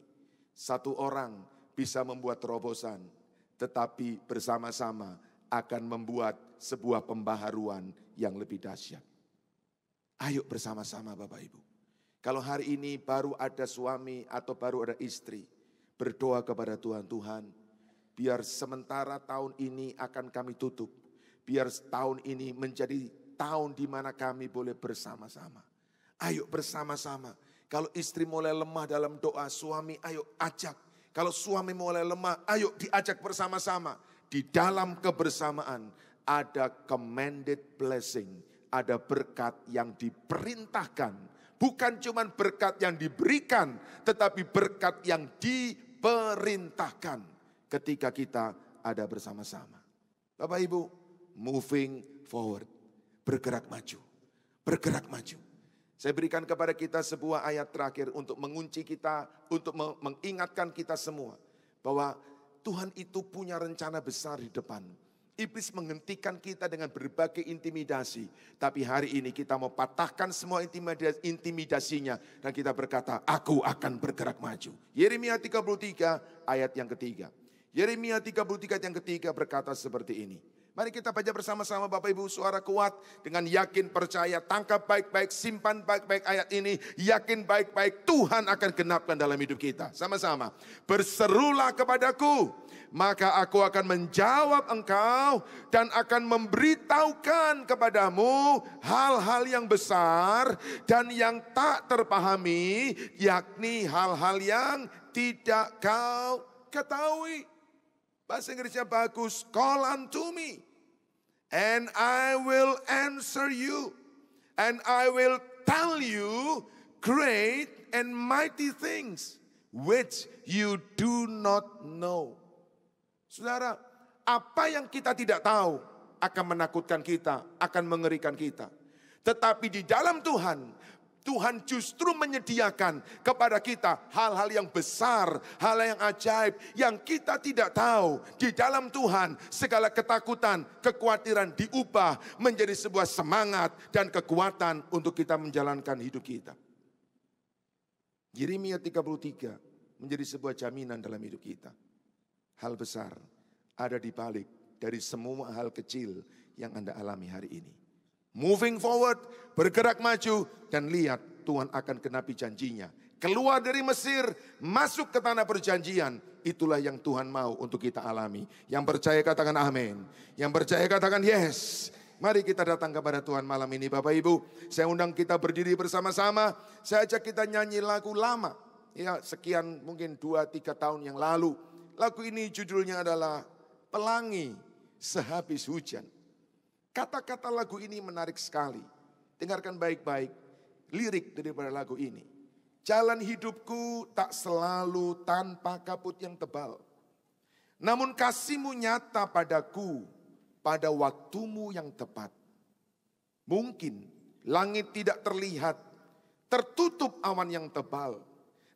Speaker 4: satu orang bisa membuat terobosan, tetapi bersama-sama akan membuat sebuah pembaharuan yang lebih dahsyat. Ayo bersama-sama Bapak Ibu. Kalau hari ini baru ada suami atau baru ada istri, berdoa kepada Tuhan, Tuhan, biar sementara tahun ini akan kami tutup. Biar tahun ini menjadi tahun di mana kami boleh bersama-sama. Ayo bersama-sama. Kalau istri mulai lemah dalam doa, suami ayo ajak. Kalau suami mulai lemah, ayo diajak bersama-sama. Di dalam kebersamaan ada commanded blessing. Ada berkat yang diperintahkan. Bukan cuma berkat yang diberikan, tetapi berkat yang diperintahkan ketika kita ada bersama-sama. Bapak Ibu, moving forward. Bergerak maju. Bergerak maju. Saya berikan kepada kita sebuah ayat terakhir untuk mengunci kita, untuk mengingatkan kita semua. Bahwa Tuhan itu punya rencana besar di depan. Iblis menghentikan kita dengan berbagai intimidasi. Tapi hari ini kita mau patahkan semua intimidasinya. Dan kita berkata, aku akan bergerak maju. Yeremia 33 ayat yang ketiga. Yeremia 33 ayat yang ketiga berkata seperti ini. Mari kita baca bersama-sama Bapak Ibu, suara kuat dengan yakin percaya, tangkap baik-baik, simpan baik-baik ayat ini, yakin baik-baik Tuhan akan genapkan dalam hidup kita. Sama-sama, berserulah kepadaku, maka aku akan menjawab engkau dan akan memberitahukan kepadamu hal-hal yang besar dan yang tak terpahami, yakni hal-hal yang tidak kau ketahui. Bahasa Inggrisnya bagus. Call unto me and I will answer you and I will tell you great and mighty things which you do not know. Saudara, apa yang kita tidak tahu akan menakutkan kita, akan mengerikan kita. Tetapi di dalam Tuhan justru menyediakan kepada kita hal-hal yang besar, hal yang ajaib, yang kita tidak tahu. Di dalam Tuhan, segala ketakutan, kekhawatiran diubah menjadi sebuah semangat dan kekuatan untuk kita menjalankan hidup kita. Yeremia 33 menjadi sebuah jaminan dalam hidup kita. Hal besar ada di balik dari semua hal kecil yang Anda alami hari ini. Moving forward, bergerak maju, dan lihat Tuhan akan genapi janjinya. Keluar dari Mesir, masuk ke tanah perjanjian. Itulah yang Tuhan mau untuk kita alami. Yang percaya katakan amin. Yang percaya katakan yes. Mari kita datang kepada Tuhan malam ini Bapak Ibu. Saya undang kita berdiri bersama-sama. Saya ajak kita nyanyi lagu lama. Ya, sekian mungkin 2-3 tahun yang lalu. Lagu ini judulnya adalah Pelangi Sehabis Hujan. Kata-kata lagu ini menarik sekali. Dengarkan baik-baik lirik daripada lagu ini. Jalan hidupku tak selalu tanpa kabut yang tebal. Namun kasih-Mu nyata padaku pada waktumu yang tepat. Mungkin langit tidak terlihat, tertutup awan yang tebal.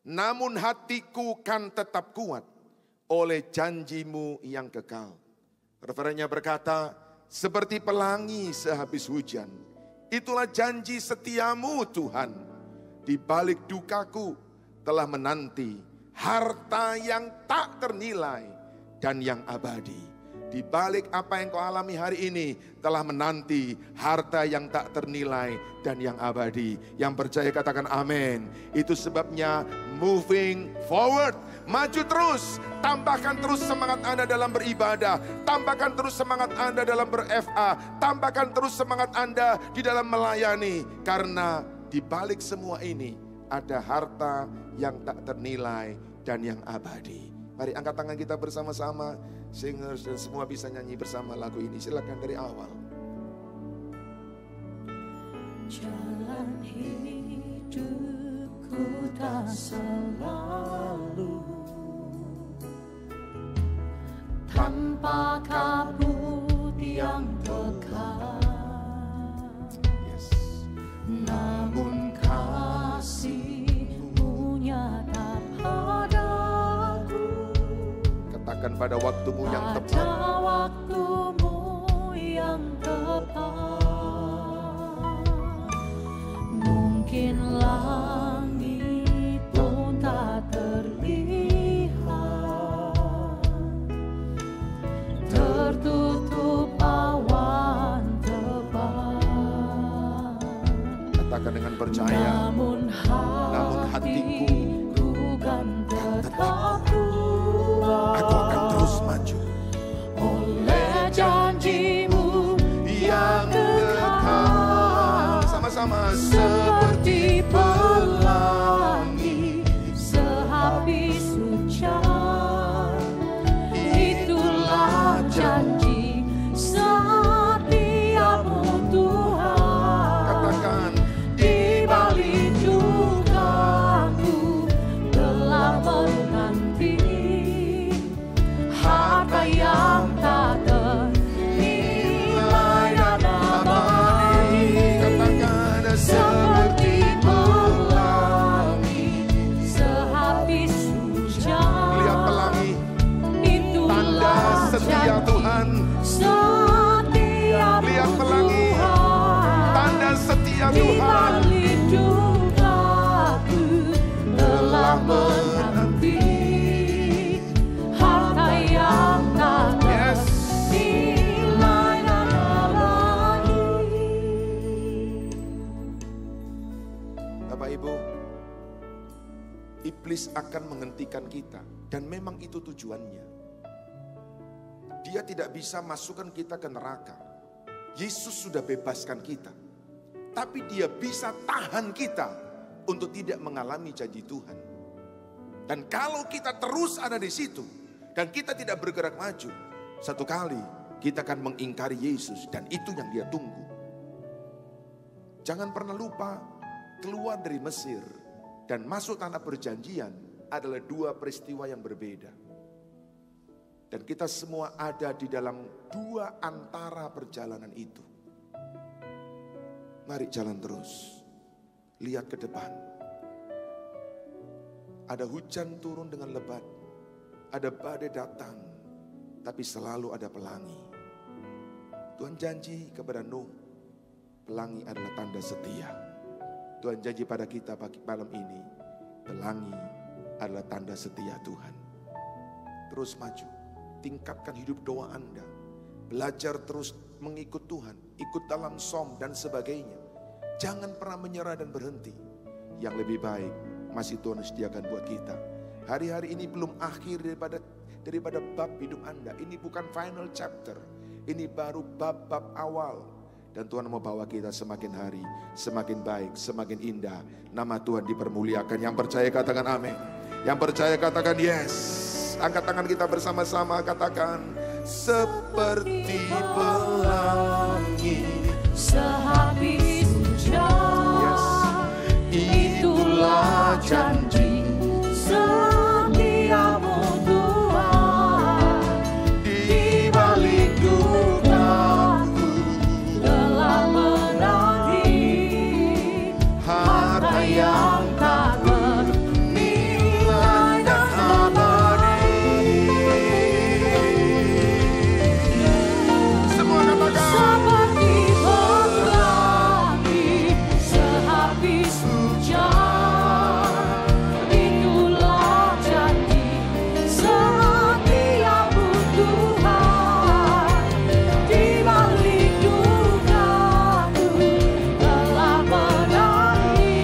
Speaker 4: Namun hatiku kan tetap kuat oleh janji-Mu yang kekal. Referennya berkata, seperti pelangi sehabis hujan. Itulah janji setiamu Tuhan. Di balik dukaku telah menanti harta yang tak ternilai dan yang abadi. Di balik apa yang kau alami hari ini telah menanti harta yang tak ternilai dan yang abadi. Yang percaya katakan amin. Itu sebabnya moving forward. Maju terus, tambahkan terus semangat Anda dalam beribadah, tambahkan terus semangat Anda dalam ber-FA, tambahkan terus semangat Anda di dalam melayani. Karena di balik semua ini ada harta yang tak ternilai dan yang abadi. Mari angkat tangan kita bersama-sama, singers dan semua bisa nyanyi bersama lagu ini. Silakan dari awal.
Speaker 2: Jalan hidupku tak selalu tanpa kabut yang pekat, namun kasih-Mu nyata padaku.
Speaker 4: Katakan pada waktumu yang tepat.
Speaker 2: Pada waktumu yang tepat. Mungkin langit pun tak terlihat, tertutup awan tebal.
Speaker 4: Katakan dengan percaya.
Speaker 2: Namun hatiku kan tetap kuat.
Speaker 4: Aku akan terus maju
Speaker 2: Oleh janji-Mu yang kekal.
Speaker 4: sama-sama.
Speaker 2: Seperti pelangi sehabis hujan, itulah janji setia-Mu Tuhan.
Speaker 4: Katakan
Speaker 2: Di balik dukaku telah menanti harta yang tak ternilai dan abadi.
Speaker 4: katakan
Speaker 2: Seperti pelangi sehabis hujan,
Speaker 4: lihat pelangi, tanda
Speaker 2: itulah
Speaker 4: setia
Speaker 2: janji
Speaker 4: Tuhan.
Speaker 2: setia-Mu
Speaker 4: Lihat pelangi,
Speaker 2: Tuhan.
Speaker 4: tanda setia
Speaker 2: Di
Speaker 4: Tuhan.
Speaker 2: balik dukaku telah menanti harta yang tak
Speaker 4: Yes.
Speaker 2: ternilai dan abadi.
Speaker 4: Bapak Ibu, iblis akan menghentikan kita dan memang itu tujuannya. Dia tidak bisa masukkan kita ke neraka. Yesus sudah bebaskan kita. Tapi dia bisa tahan kita untuk tidak mengalami janji Tuhan. Dan kalau kita terus ada di situ dan kita tidak bergerak maju, satu kali kita akan mengingkari Yesus dan itu yang dia tunggu. Jangan pernah lupa, keluar dari Mesir dan masuk tanah perjanjian adalah dua peristiwa yang berbeda. Dan kita semua ada di dalam dua antara perjalanan itu. Mari jalan terus. Lihat ke depan. Ada hujan turun dengan lebat. Ada badai datang. Tapi selalu ada pelangi. Tuhan janji kepada Nuh, pelangi adalah tanda setia. Tuhan janji pada kita pagi malam ini, pelangi adalah tanda setia Tuhan. Terus maju, tingkatkan hidup doa Anda. Belajar terus mengikut Tuhan, ikut dalam som dan sebagainya. Jangan pernah menyerah dan berhenti. Yang lebih baik masih Tuhan sediakan buat kita. Hari-hari ini belum akhir daripada bab hidup Anda. Ini bukan final chapter. Ini baru bab-bab awal. Dan Tuhan mau bawa kita semakin hari, semakin baik, semakin indah. Nama Tuhan dipermuliakan. Yang percaya katakan amin. Yang percaya katakan yes. Angkat tangan kita bersama-sama, katakan seperti pelangi
Speaker 2: Sehabis hujan, itulah janji setia-Mu Tuhan. Di balik dukaku telah menanti harta yang tak ternilai dan abadi.
Speaker 4: Semua katakan
Speaker 2: Seperti pelangi sehabis hujan, itulah janji setia-Mu Tuhan. Di balik dukaku telah menanti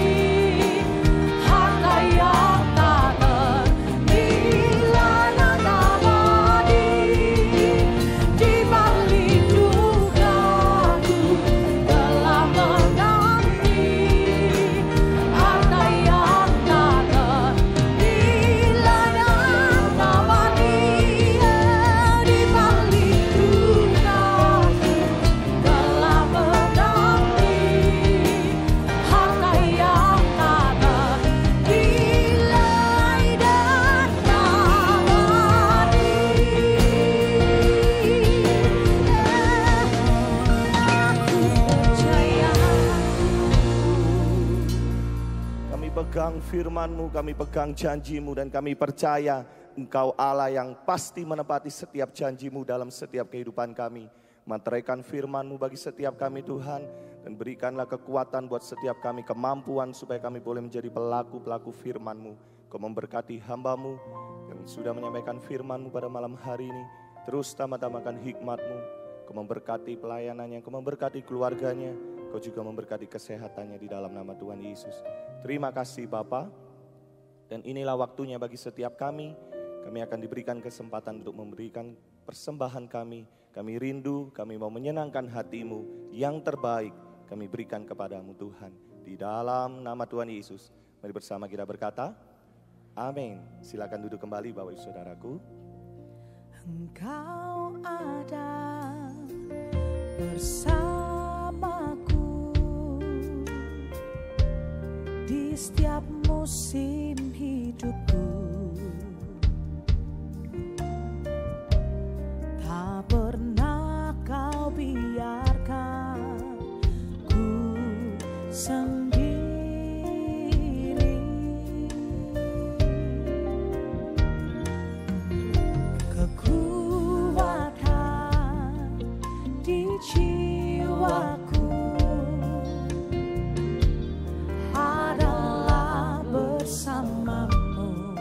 Speaker 1: Kami pegang firman-Mu, kami pegang janji-Mu, dan kami percaya Engkau Allah yang pasti menepati setiap janji-Mu dalam setiap kehidupan kami. Materaikan firman-Mu bagi setiap kami Tuhan, dan berikanlah kekuatan buat setiap kami, kemampuan supaya kami boleh menjadi pelaku-pelaku firman-Mu. Kau memberkati hamba-Mu yang sudah menyampaikan firman-Mu pada malam hari ini. Terus tambah-tambahkan hikmat-Mu. Kau memberkati pelayanannya, Kau memberkati keluarganya, Kau juga memberkati kesehatannya di dalam nama Tuhan Yesus. Terima kasih Bapa. Dan inilah waktunya bagi setiap kami. Kami akan diberikan kesempatan untuk memberikan persembahan kami. Kami rindu, kami mau menyenangkan hati-Mu. Yang terbaik kami berikan kepadamu Tuhan. Di dalam nama Tuhan Yesus. Mari bersama kita berkata, amin. Silakan duduk kembali Bapak Ibu Saudaraku.
Speaker 3: Engkau ada bersamaku di setiap musim hidupku. Tak pernah Kau biarkan ku sendiri. Kekuatan di jiwaku adalah bersamamu.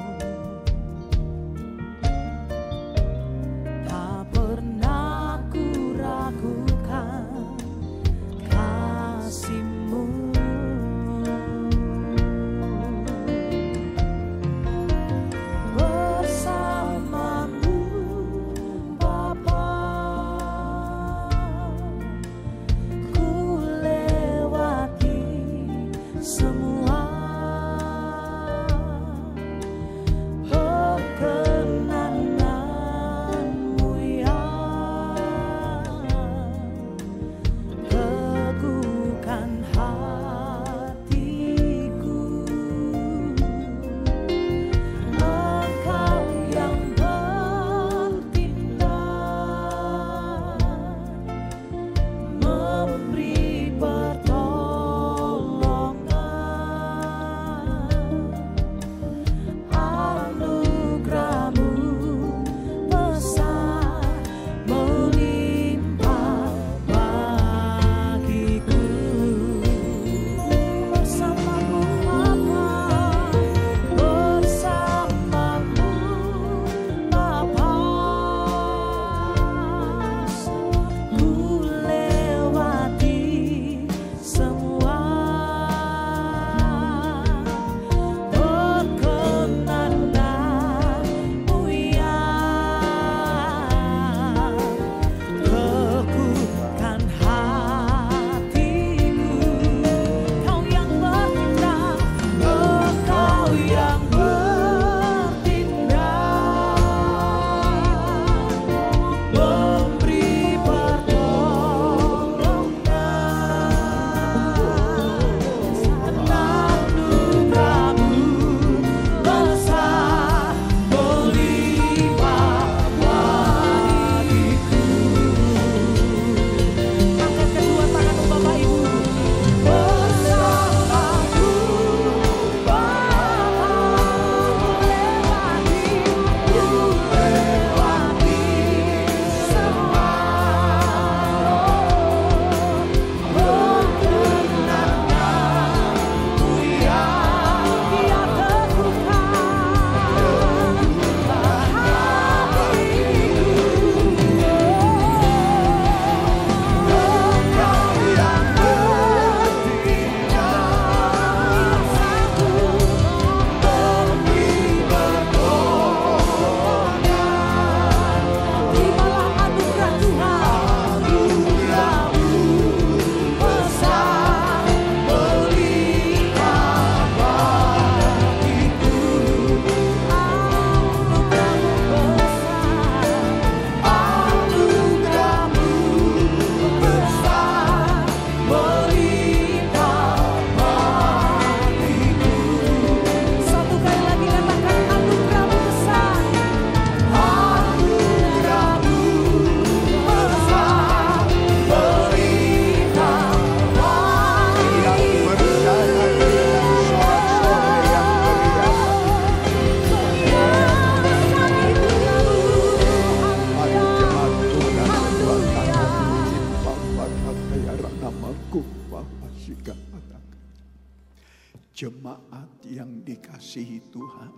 Speaker 5: Jemaat yang dikasihi Tuhan,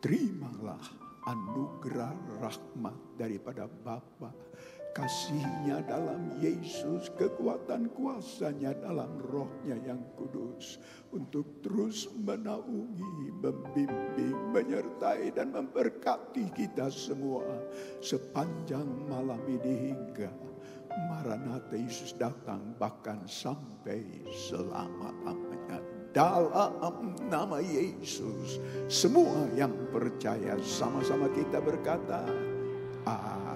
Speaker 5: terimalah anugerah rahmat daripada Bapa, kasih-Nya dalam Yesus, kekuatan kuasa-Nya dalam Roh-Nya yang kudus, untuk terus menaungi, membimbing, menyertai dan memberkati kita semua sepanjang malam ini hingga Maranatha Yesus datang, bahkan sampai selama-lamanya. Dalam nama Yesus, semua yang percaya sama-sama kita berkata, Amin.